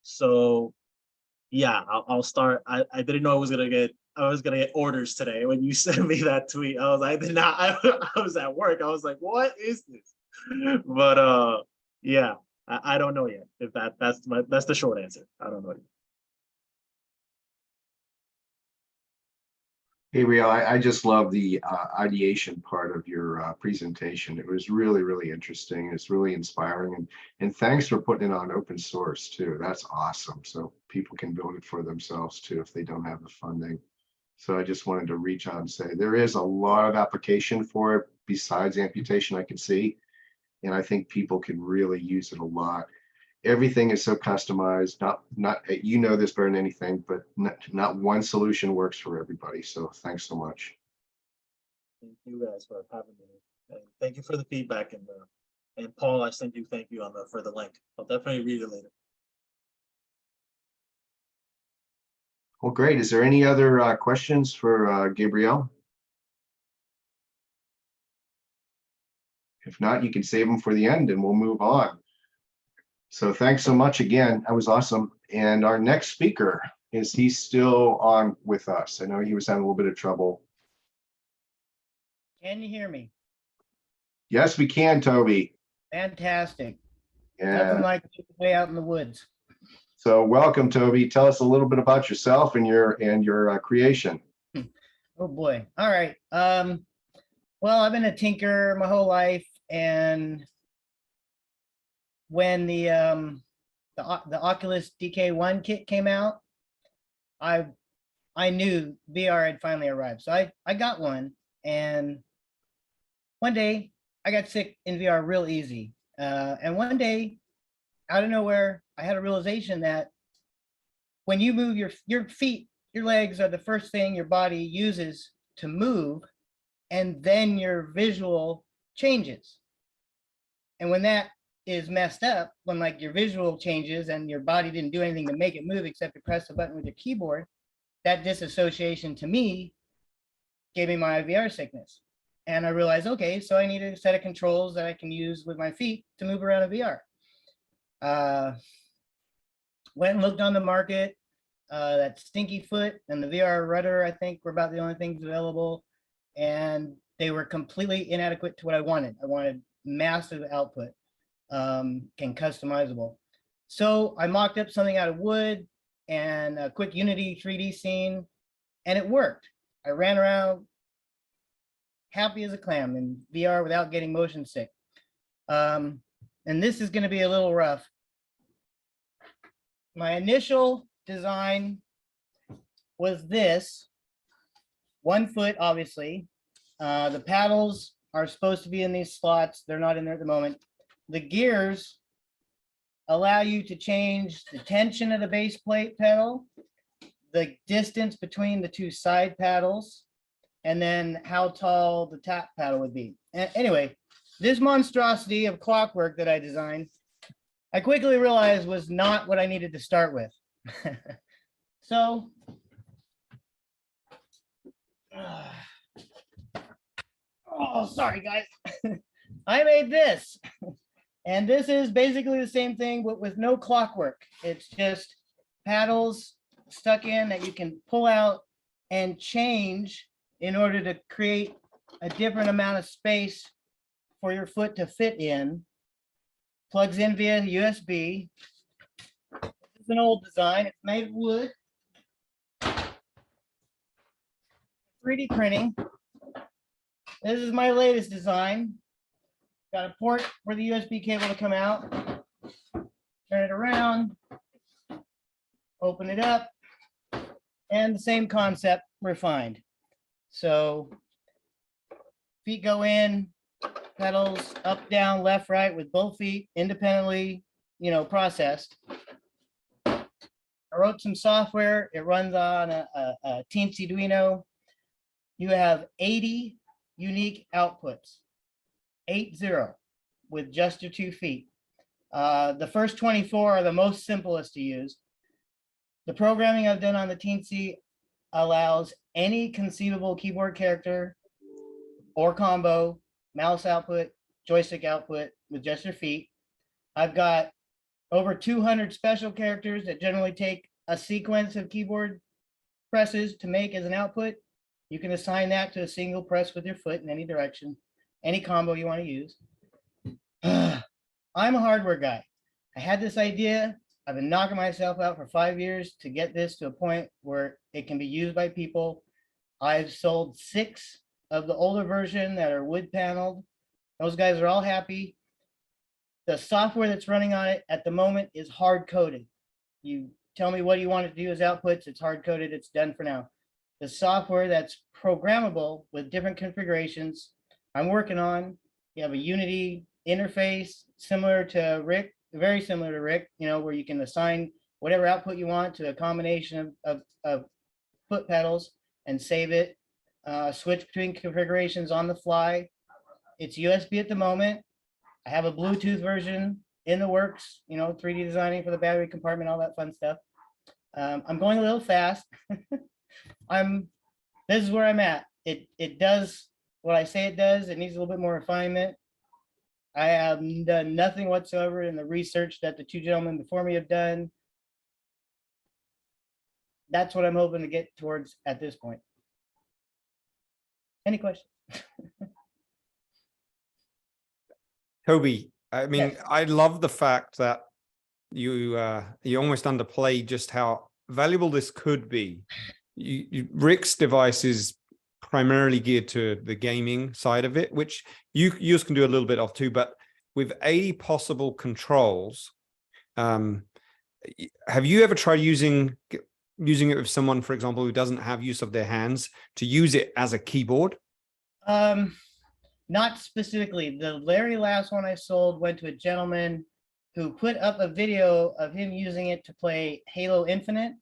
So yeah, I'll start. I didn't know I was gonna get orders today when you sent me that tweet. I was at work. I was like, what is this? But yeah, I don't know yet. If that's the short answer. I don't know yet. Gabriel, I just love the ideation part of your presentation. It was really, really interesting. It's really inspiring. And thanks for putting it on open source too. That's awesome. So people can build it for themselves too if they don't have the funding. So I just wanted to reach out and say there is a lot of application for it besides amputation I can see. And I think people can really use it a lot. Everything is so customized, not you know this better than anything, but not one solution works for everybody. So thanks so much. Thank you guys for having me. And thank you for the feedback, and Paul, I sent you thank you for the link. I'll definitely read it later. Well, great. Is there any other questions for Gabriel? If not, you can save them for the end and we'll move on. So thanks so much again. That was awesome. And our next speaker, is he still on with us? I know he was having a little bit of trouble. Can you hear me? Yes, we can, Toby. Fantastic. Yeah. Nothing like way out in the woods. So welcome, Toby. Tell us a little bit about yourself and your creation. Oh boy. All right. Well, I've been a tinker my whole life, and when the Oculus DK1 kit came out, I knew VR had finally arrived. So I got one, and one day I got sick in VR real easy. And one day, out of nowhere, I had a realization that when you move your feet, your legs are the first thing your body uses to move, and then your visual changes. And when that is messed up, when like your visual changes and your body didn't do anything to make it move except to press the button with your keyboard, that disassociation to me gave me my VR sickness. And I realized, okay, so I need a set of controls that I can use with my feet to move around in VR. Went and looked on the market. That Stinky Foot and the VR Rudder, I think, were about the only things available. And they were completely inadequate to what I wanted. I wanted massive output and customizable. So I mocked up something out of wood and a quick Unity 3D scene, and it worked. I ran around happy as a clam in VR without getting motion sick. And this is going to be a little rough. My initial design was this, 1 foot, obviously. The paddles are supposed to be in these slots. They're not in there at the moment. The gears allow you to change the tension of the base plate pedal, the distance between the 2 side paddles, and then how tall the top paddle would be. Anyway, this monstrosity of clockwork that I designed, I quickly realized was not what I needed to start with. So, oh, sorry guys. I made this. And this is basically the same thing, but with no clockwork. It's just paddles stuck in that you can pull out and change in order to create a different amount of space for your foot to fit in. Plugs in via USB. It's an old design. It's made of wood. 3D printing. This is my latest design. Got a port for the USB cable to come out. Turn it around. Open it up. And the same concept refined. So feet go in, pedals up, down, left, right with both feet independently, processed. I wrote some software. It runs on a teensy Arduino. You have 80 unique outputs, 80, with just your 2 feet. The first 24 are the most simplest to use. The programming I've done on the teensy allows any conceivable keyboard character or combo, mouse output, joystick output with just your feet. I've got over 200 special characters that generally take a sequence of keyboard presses to make as an output. You can assign that to a single press with your foot in any direction, any combo you want to use. I'm a hardware guy. I had this idea. I've been knocking myself out for 5 years to get this to a point where it can be used by people. I've sold 6 of the older version that are wood paneled. Those guys are all happy. The software that's running on it at the moment is hard coded. You tell me what you want it to do as outputs, it's hard coded, it's done for now. The software that's programmable with different configurations I'm working on. You have a Unity interface similar to Rick, very similar to Rick, where you can assign whatever output you want to a combination of foot pedals and save it, switch between configurations on the fly. It's USB at the moment. I have a Bluetooth version in the works, 3D designing for the battery compartment, all that fun stuff. I'm going a little fast. This is where I'm at. It does what I say it does. It needs a little bit more refinement. I have done nothing whatsoever in the research that the 2 gentlemen before me have done. That's what I'm hoping to get towards at this point. Any questions? Toby, I mean, Yes. I love the fact that you almost underplayed just how valuable this could be. Rick's device is primarily geared to the gaming side of it, which yours can do a little bit of too, but with 80 possible controls, have you ever tried using it with someone, for example, who doesn't have use of their hands, to use it as a keyboard? Not specifically. The very last one I sold went to a gentleman who put up a video of him using it to play Halo Infinite.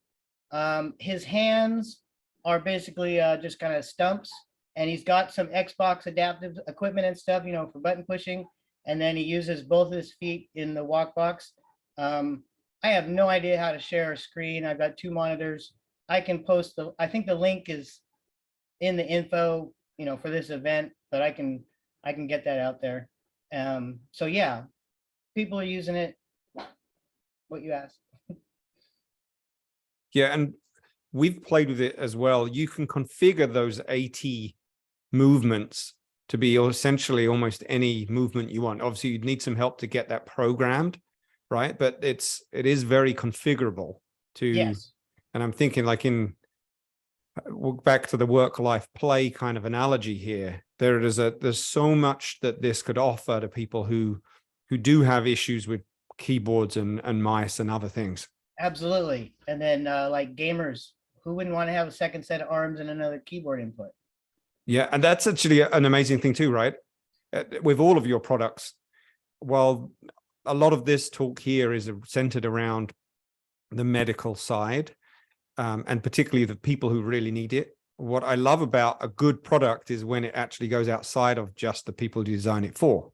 His hands are basically just kind of stumps, and he's got some Xbox adaptive equipment and stuff, you know, for button pushing. And then he uses both of his feet in the WalkBox. I have no idea how to share a screen. I've got 2 monitors. I can post I think the link is in the info, you know, for this event, but I can get that out there. So yeah, people are using it. What you asked. Yeah, and we've played with it as well. You can configure those AT movements to be essentially almost any movement you want. Obviously, you'd need some help to get that programmed, right? But it is very configurable to. Yes. And I'm thinking, like, back to the work-life play kind of analogy here. There's so much that this could offer to people who do have issues with keyboards and mice and other things. Absolutely. And then like gamers, who wouldn't want to have a second set of arms and another keyboard input? Yeah, and that's actually an amazing thing too, right? With all of your products, while a lot of this talk here is centered around the medical side, and particularly the people who really need it. What I love about a good product is when it actually goes outside of just the people you design it for.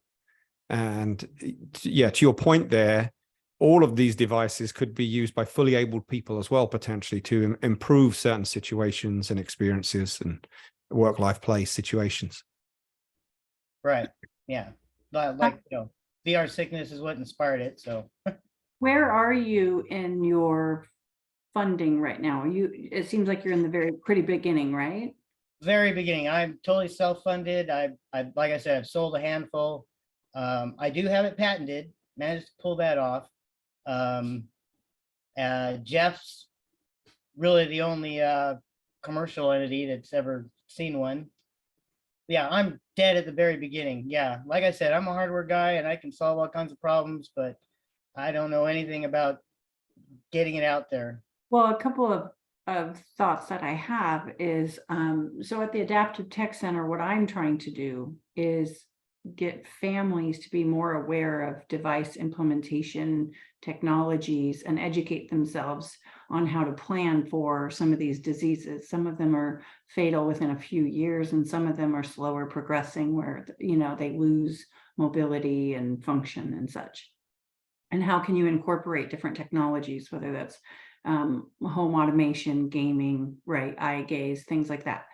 And yeah, to your point there, all of these devices could be used by fully abled people as well, potentially, to improve certain situations and experiences and work-life play situations. Right. Yeah. Like, you know, VR sickness is what inspired it. So Where are you in your funding right now? It seems like you're in the pretty beginning, right? very beginning, I'm totally self-funded. I like I said, I've sold a handful. I do have it patented, managed to pull that off. Jeff's really the only commercial entity that's ever seen one. Yeah, I'm dead at the very beginning. Yeah, like I said, I'm a hardware guy and I can solve all kinds of problems, but I don't know anything about getting it out there. Well, a couple of thoughts that I have is, so at the Adaptive Tech Center, what I'm trying to do is get families to be more aware of device implementation technologies and educate themselves on how to plan for some of these diseases. Some of them are fatal within a few years, and some of them are slower progressing where, you know, they lose mobility and function and such. And how can you incorporate different technologies, whether that's home automation, gaming, right, eye gaze, things like that.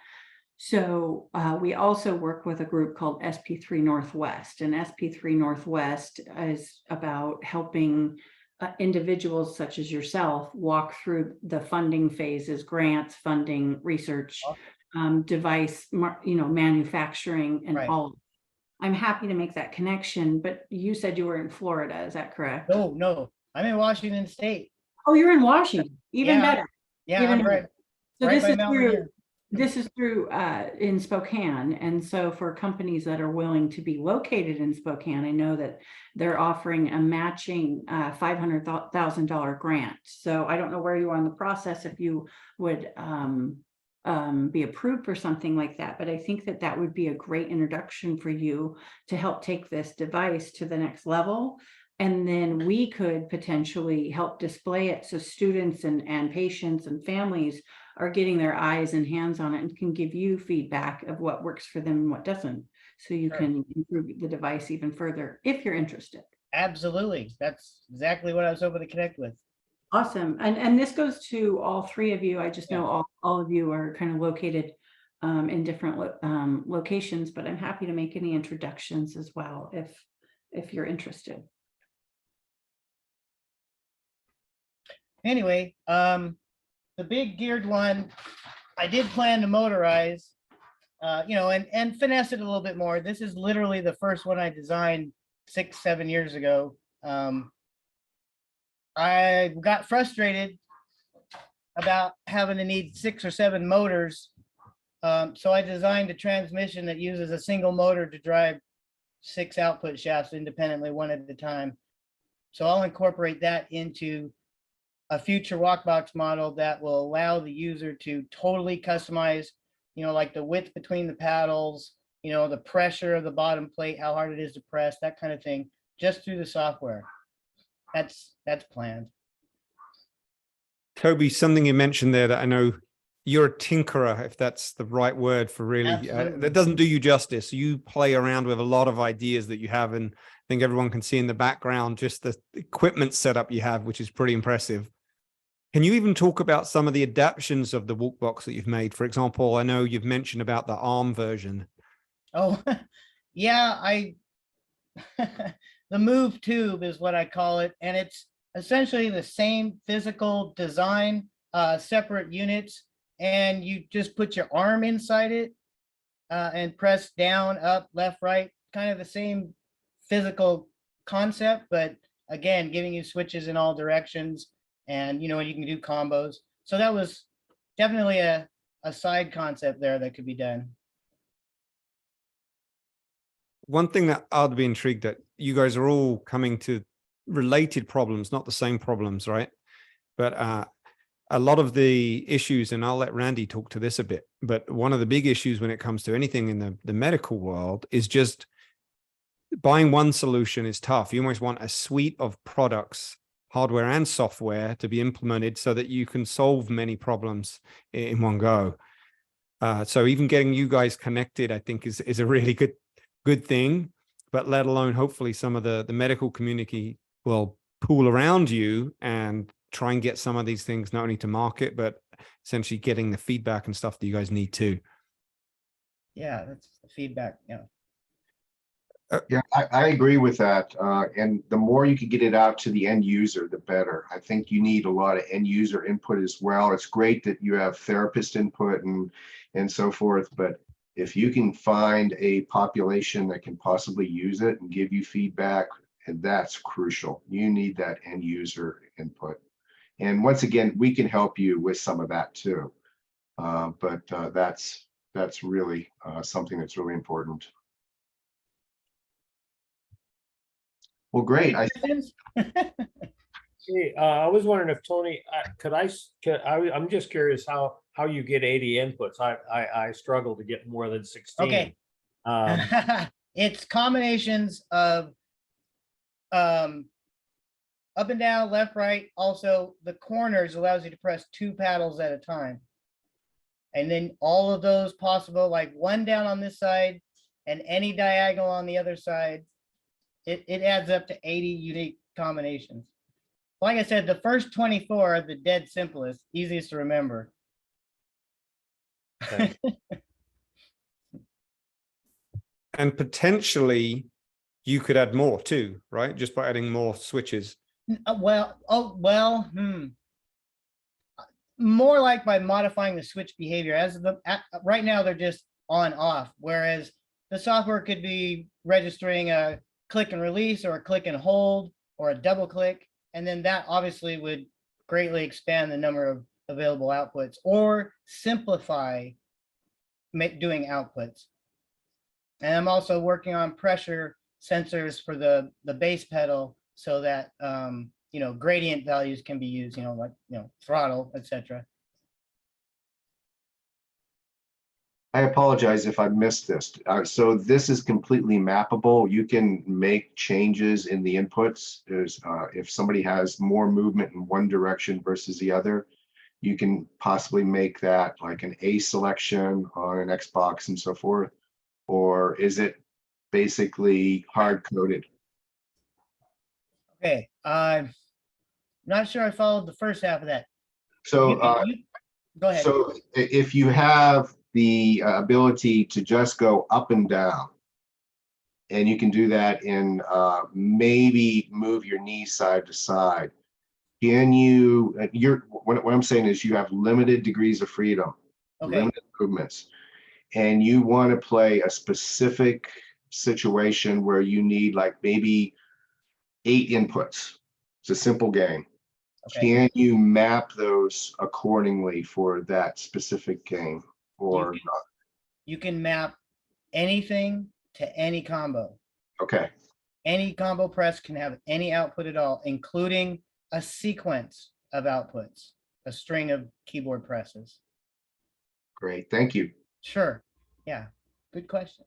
So we also work with a group called SP3 Northwest, and SP3 Northwest is about helping individuals such as yourself walk through the funding phases, grants, funding, research, device, manufacturing, and Right. all. I'm happy to make that connection, but you said you were in Florida, is that correct? No, I'm in Washington State. Oh, you're in Washington, even Yeah, better. Yeah, Even I'm right. So right this by is Mount through, Rainier. in Spokane. And so for companies that are willing to be located in Spokane, I know that they're offering a matching $500,000 grant. So I don't know where you are in the process, if you would be approved for something like that, but I think that that would be a great introduction for you to help take this device to the next level. And then we could potentially help display it so students and patients and families are getting their eyes and hands on it and can give you feedback of what works for them and what doesn't. So you Sure. can improve the device even further if you're interested. Absolutely. That's exactly what I was hoping to connect with. Awesome. And this goes to all three of you. I just know all of you are kind of located in different locations, but I'm happy to make any introductions as well if you're interested. Anyway, the big geared one, I did plan to motorize, and finesse it a little bit more. This is literally the first one I designed 6-7 years ago. I got frustrated about having to need 6 or 7 motors. So I designed a transmission that uses a single motor to drive 6 output shafts independently, one at a time. So I'll incorporate that into a future WalkBox model that will allow the user to totally customize, like the width between the paddles, the pressure of the bottom plate, how hard it is to press, that kind of thing, just through the software. That's planned. Toby, something you mentioned there that I know you're a tinkerer, if that's the right word for really, Absolutely. that doesn't do you justice. You play around with a lot of ideas that you have, and I think everyone can see in the background just the equipment setup you have, which is pretty impressive. Can you even talk about some of the adaptations of the WalkBox that you've made? For example, I know you've mentioned about the ARM version. Oh, yeah, the move tube is what I call it. And it's essentially the same physical design, separate units. And you just put your arm inside it and press down, up, left, right, kind of the same physical concept, but again, giving you switches in all directions. And you can do combos. So that was definitely a side concept there that could be done. One thing that I'd be intrigued at, you guys are all coming to related problems, not the same problems, right? But a lot of the issues, and I'll let Randy talk to this a bit, but one of the big issues when it comes to anything in the medical world is just buying one solution is tough. You almost want a suite of products, hardware and software, to be implemented so that you can solve many problems in one go. So even getting you guys connected, I think is a really good thing, but let alone hopefully some of the medical community will pool around you and try and get some of these things not only to market, but essentially getting the feedback and stuff that you guys need too. Yeah, that's the feedback. Yeah. Yeah, I agree with that. And the more you can get it out to the end user, the better. I think you need a lot of end user input as well. It's great that you have therapist input and so forth, but if you can find a population that can possibly use it and give you feedback, and that's crucial. You need that end user input. And once again, we can help you with some of that too. But that's really something that's really important. Well, great. Hey, I was wondering if Tony, I'm just curious how you get 80 inputs. I struggle to get more than 16. Okay. It's combinations of up and down, left, right. Also, the corners allows you to press 2 paddles at a time. And then all of those possible, like one down on this side and any diagonal on the other side. It adds up to 80 unique combinations. Like I said, the first 24 are the dead simplest, easiest to remember. Okay. And potentially you could add more too, right? Just by adding more switches. More like by modifying the switch behavior. Right now they're just on off, whereas the software could be registering a click and release or a click and hold or a double click, and then that obviously would greatly expand the number of available outputs or simplify doing outputs. And I'm also working on pressure sensors for the bass pedal so that gradient values can be used, like throttle, etc. I apologize if I missed this. So this is completely mappable. You can make changes in the inputs. If somebody has more movement in one direction versus the other, you can possibly make that like an A selection on an Xbox and so forth. Or is it basically hard-coded? Okay, I'm not sure I followed the first half of that. So go ahead. So if you have the ability to just go up and down, and you can do that in maybe move your knee side to side, can you, what I'm saying is you have limited degrees of freedom, Okay. limited movements, and you want to play a specific situation where you need like maybe 8 inputs. It's a simple game. Okay. Can you map those accordingly for that specific game or not? You can map anything to any combo. Okay. Any combo press can have any output at all, including a sequence of outputs, a string of keyboard presses. Great. Thank you. Sure. Yeah. Good question.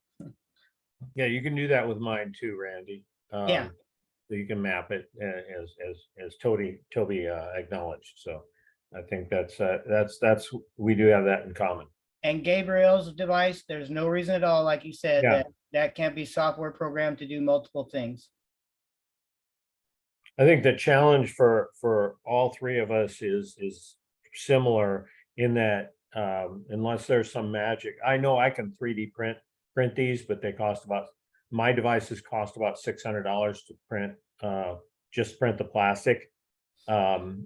Yeah, you can do that with mine too, Randy. Yeah. So you can map it as Toby acknowledged. So I think that's we do have that in common. And Gabriel's device, there's no reason at all, like you said, Yeah. that can't be software programmed to do multiple things. I think the challenge for all three of us is similar in that unless there's some magic, I know I can 3D print these, but they cost about, my devices cost about $600 to print, just print the plastic.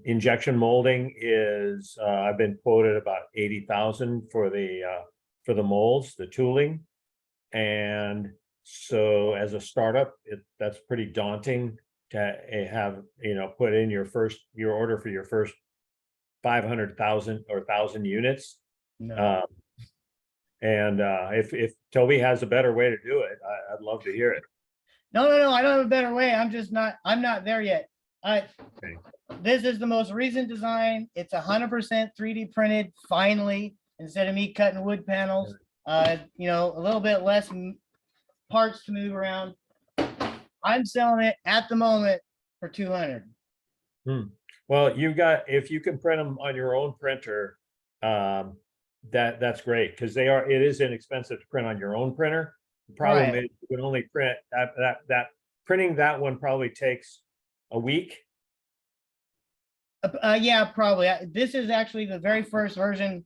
Injection molding is I've been quoted about 80,000 for the molds, the tooling, and so as a startup, that's pretty daunting to have, put in your order for your first 500,000 or 1,000 units. No. If Toby has a better way to do it, I'd love to hear it. No, I don't have a better way. I'm not there yet. This is the most recent design. It's 100% 3D printed, finally, instead of me cutting wood panels. A little bit less parts to move around. I'm selling it at the moment for 200. Well, if you can print them on your own printer, that's great, because it is inexpensive to print on your own printer. The problem is you can only print that printing that one probably takes a week. Yeah, probably. This is actually the very first version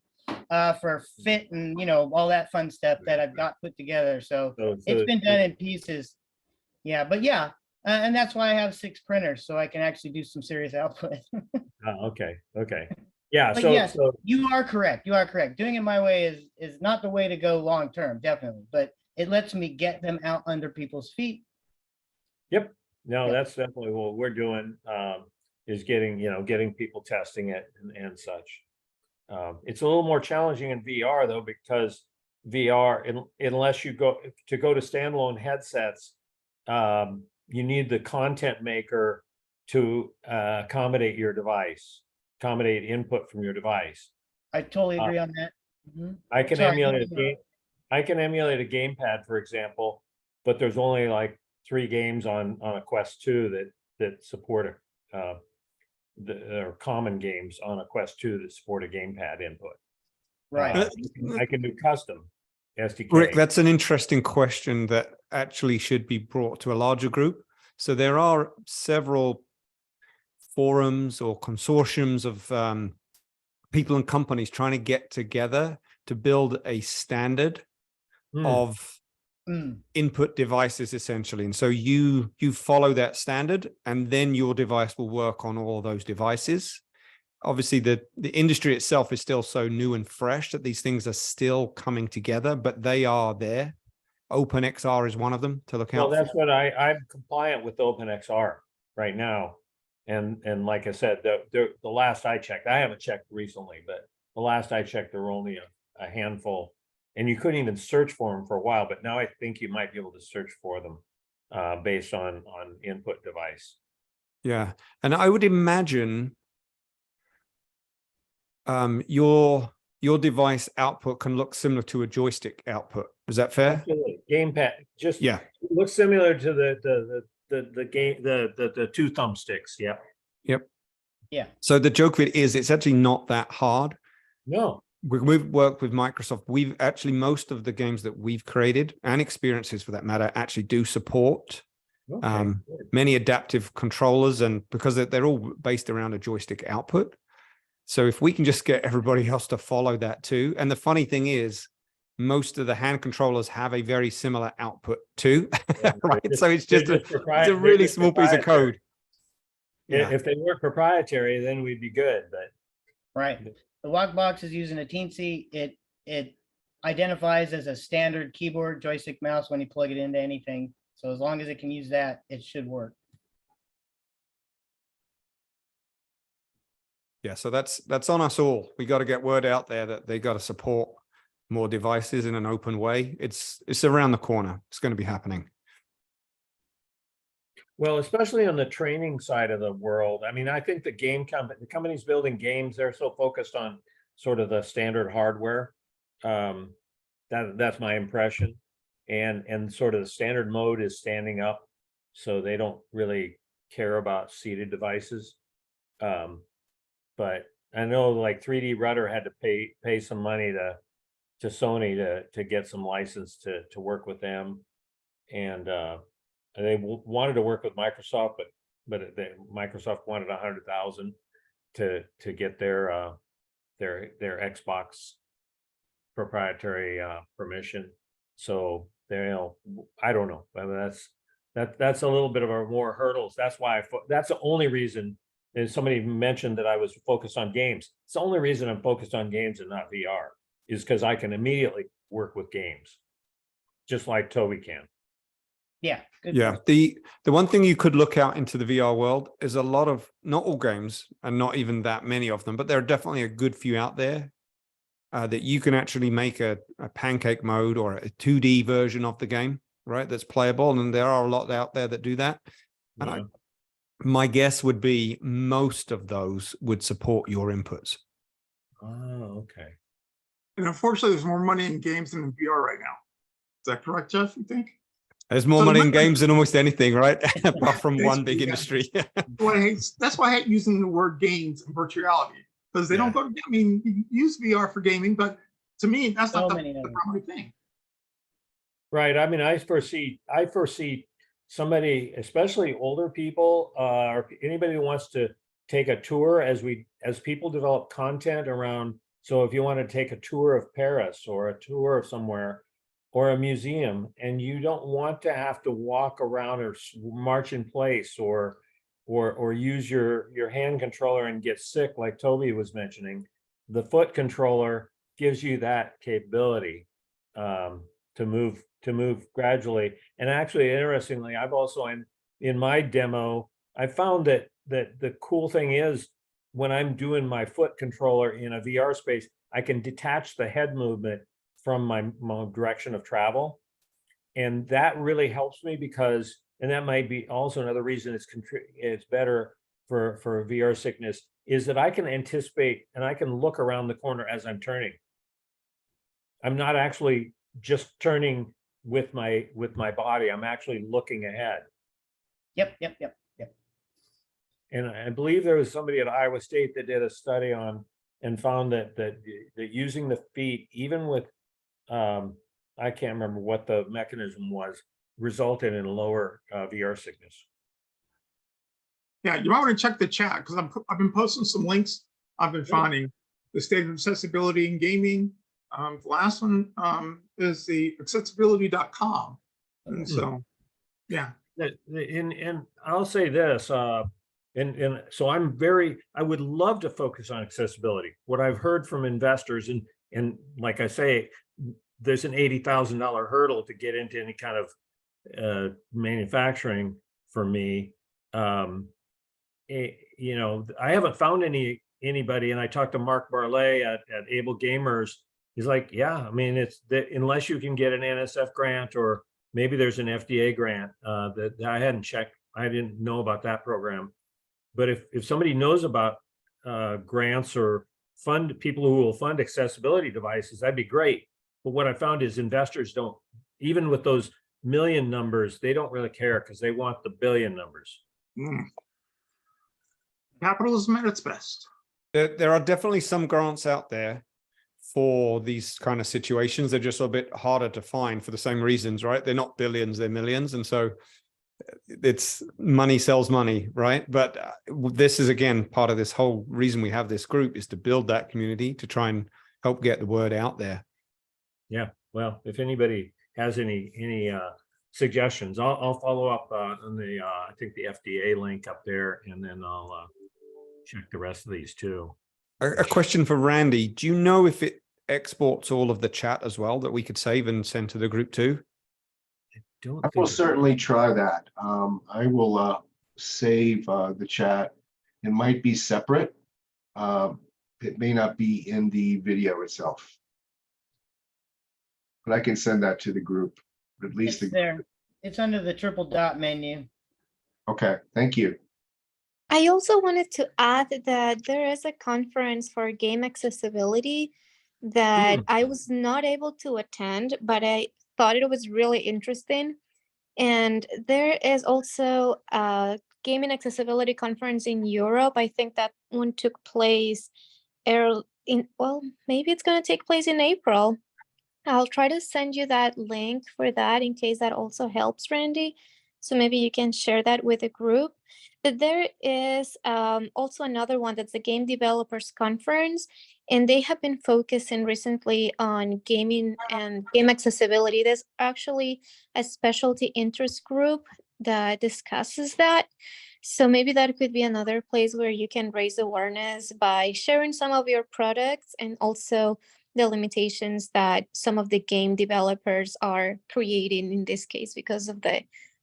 for fit and all that fun stuff that I've got put together. So it's been done in pieces. Yeah, but yeah, and that's why I have 6 printers, so I can actually do some serious output. Okay. Yeah. But So yes, you are correct. Doing it my way is not the way to go long term, definitely. But it lets me get them out under people's feet. Yep. No, that's definitely what we're doing. Is getting people testing it and such. It's a little more challenging in VR though, because VR, unless you go to standalone headsets, you need the content maker to accommodate your device, accommodate input from your device. I totally agree on that. I can emulate a gamepad, for example, but there's only like 3 games on a Quest 2 that support or common games on a Quest 2 that support a gamepad input. Right. I can do custom SDK. Rick, that's an interesting question that actually should be brought to a larger group. So there are several forums or consortiums of people and companies trying to get together to build a standard of input devices, essentially. And so you follow that standard, and then your device will work on all those devices. Obviously, the industry itself is still so new and fresh that these things are still coming together, but they are there. OpenXR is one of them to look out for. Well, that's what I'm compliant with OpenXR right now. And like I said, the last I checked, I haven't checked recently, but the last I checked, there were only a handful, and you couldn't even search for them for a while, but now I think you might be able to search for them based on input device. Yeah. And I would imagine your device output can look similar to a joystick output. Is that fair? Absolutely. Gamepad, just yeah, looks similar to the game, the 2 thumbsticks. Yeah. Yep. Yeah. So the joke of it is, it's actually not that hard. No. We've worked with Microsoft. We've actually, most of the games that we've created, and experiences for that matter, actually do support many adaptive controllers, and because they're all based around a joystick output. So if we can just get everybody else to follow that too. And the funny thing is, most of the hand controllers have a very similar output too, right? So it's just it's a really small piece of code. Yeah. If they were proprietary, then we'd be good, but. Right. The WalkBox is using a teensy. It identifies as a standard keyboard, joystick, mouse when you plug it into anything. So as long as it can use that, it should work. Yeah, so that's on us all. We got to get word out there that they got to support more devices in an open way. It's around the corner. It's going to be happening. Well, especially on the training side of the world. I mean, I think the companies building games, they're so focused on sort of the standard hardware. That's my impression. and sort of the standard mode is standing up, so they don't really care about seated devices. But I know like 3D Rudder had to pay some money to Sony to get some license to work with them, and they wanted to work with Microsoft, but Microsoft wanted 100,000 to get their Xbox proprietary permission. So I don't know. I mean, that's a little bit of a more hurdles. That's why that's the only reason. And somebody mentioned that I was focused on games. It's the only reason I'm focused on games and not VR is because I can immediately work with games, just like Toby can. Yeah. Good Yeah. point. The one thing you could look out into the VR world is a lot of, not all games and not even that many of them, but there are definitely a good few out there that you can actually make a pancake mode or a 2D version of the game, right? That's playable. And there are a lot out there that do that. And Yeah. my guess would be most of those would support your inputs. Oh, okay. And unfortunately, there's more money in games than in VR right now. Is that correct, Jeff, you think? There's more So money in remember- games than almost anything, right? Apart from one big Basically, yeah. industry. That's why I hate using the word games and virtual reality, because they don't go to, I mean, you can use VR for gaming, but to me, that's So not the many of them. primary thing. Right. I mean, I foresee somebody, especially older people, or anybody who wants to take a tour as people develop content around. So if you want to take a tour of Paris or a tour of somewhere or a museum, and you don't want to have to walk around or march in place or use your hand controller and get sick, like Toby was mentioning, the foot controller gives you that capability to move gradually. And actually, interestingly, I've also in my demo, I found that the cool thing is when I'm doing my foot controller in a VR space, I can detach the head movement from my direction of travel. And that really helps me because, and that might be also another reason it's better for VR sickness, is that I can anticipate and I can look around the corner as I'm turning. I'm not actually just turning with my body. I'm actually looking ahead. Yep. And I believe there was somebody at Iowa State that did a study on and found that using the feet, even with I can't remember what the mechanism was, resulted in lower VR sickness. Yeah, you might want to check the chat because I've been posting some links I've been finding. The state of accessibility in gaming. The last one is the accessibility.com. And so, yeah. And I'll say this, and so I would love to focus on accessibility. What I've heard from investors, and like I say, there's an $80,000 hurdle to get into any kind of manufacturing for me. You know, I haven't found anybody, and I talked to Mark Barley at Able Gamers. He's like, yeah, I mean, it's that unless you can get an NSF grant or maybe there's an FDA grant that I hadn't checked. I didn't know about that program. But if somebody knows about grants or people who will fund accessibility devices, that'd be great. But what I found is investors don't, even with those million numbers, they don't really care because they want the billion numbers. Capitalism at its best. There are definitely some grants out there for these kind of situations. They're just a bit harder to find for the same reasons, right? They're not billions, they're millions. And so it's money sells money, right? But this is, again, part of this whole reason we have this group is to build that community, to try and help get the word out there. Yeah, well, if anybody has any suggestions, I'll follow up on the I think the FDA link up there, and then I'll check the rest of these too. A question for Randy: do you know if it exports all of the chat as well that we could save and send to the group too? I will certainly try that. I will save the chat. It might be separate. It may not be in the video itself. But I can send that to the group, at least. It's there. It's under the triple dot menu. Okay, thank you. I also wanted to add that there is a conference for game accessibility that I was not able to attend, but I thought it was really interesting. And there is also a gaming accessibility conference in Europe. I think that one took place well, maybe it's going to take place in April. I'll try to send you that link for that in case that also helps, Randy. So maybe you can share that with the group. But there is also another one that's the Game Developers Conference, and they have been focusing recently on gaming and game accessibility. There's actually a specialty interest group that discusses that. So maybe that could be another place where you can raise awareness by sharing some of your products and also the limitations that some of the game developers are creating in this case because of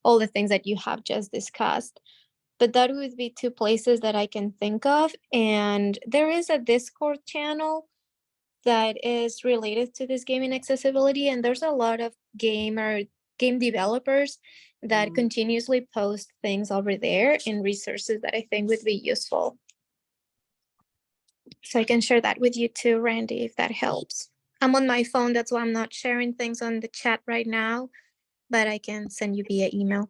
all the things that you have just discussed. But that would be two places that I can think of. And there is a Discord channel that is related to this gaming accessibility, and there's a lot of game developers that continuously post things over there and resources that I think would be useful. So I can share that with you too, Randy, if that helps. I'm on my phone, that's why I'm not sharing things on the chat right now, but I can send you via email.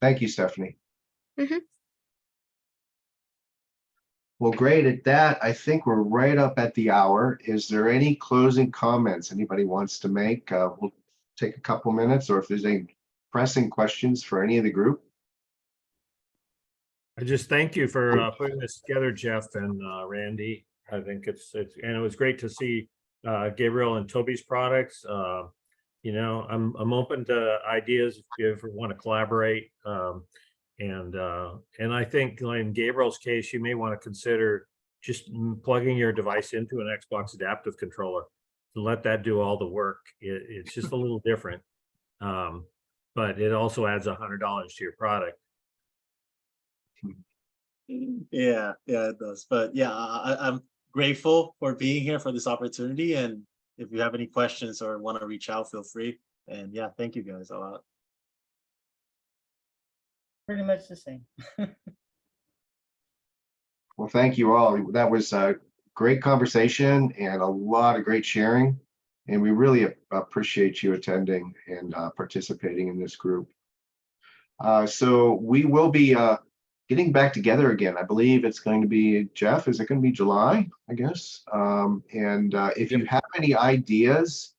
Thank you, Stephanie. Mhm. Well, great. At that, I think we're right up at the hour. Is there any closing comments anybody wants to make? We'll take a couple minutes, or if there's any pressing questions for any of the group. I just thank you for putting this together, Jeff and Randy. I think it's and it was great to see Gabriel and Toby's products. You know, I'm open to ideas if you ever want to collaborate. And I think in Gabriel's case, you may want to consider just plugging your device into an Xbox adaptive controller to let that do all the work. It's just a little different, but it also adds $100 to your product. Yeah, it does. But yeah, I'm grateful for being here for this opportunity. And if you have any questions or want to reach out, feel free. And yeah, thank you guys a lot. Pretty much the same. Well, thank you all. That was a great conversation and a lot of great sharing. And we really appreciate you attending and participating in this group. So we will be getting back together again. I believe it's going to be, Jeff, is it going to be July, I guess? If you have any ideas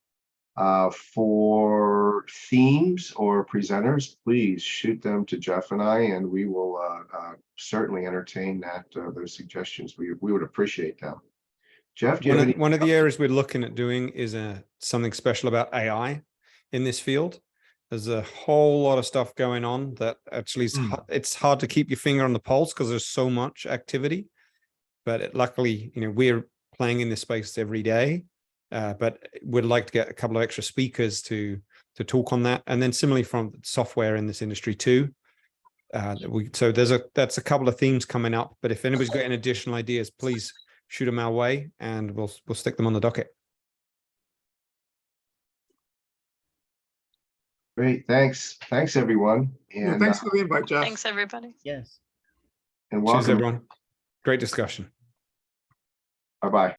for themes or presenters, please shoot them to Jeff and I, and we will certainly entertain those suggestions. We would appreciate them. Jeff, do you have any? One of the areas we're looking at doing is something special about AI in this field. There's a whole lot of stuff going on that actually it's hard to keep your finger on the pulse because there's so much activity. But luckily, you know, we're playing in this space every day. But we'd like to get a couple of extra speakers to talk on that, and then similarly from software in this industry too. So that's a couple of themes coming up. But if anybody's got any additional ideas, please shoot them our way, and we'll stick them on the docket. Great, thanks everyone, and Yeah, thanks for the invite, Jeff. Thanks, everybody. Yes. and welcome. Cheers, everyone. Great discussion. Bye-bye.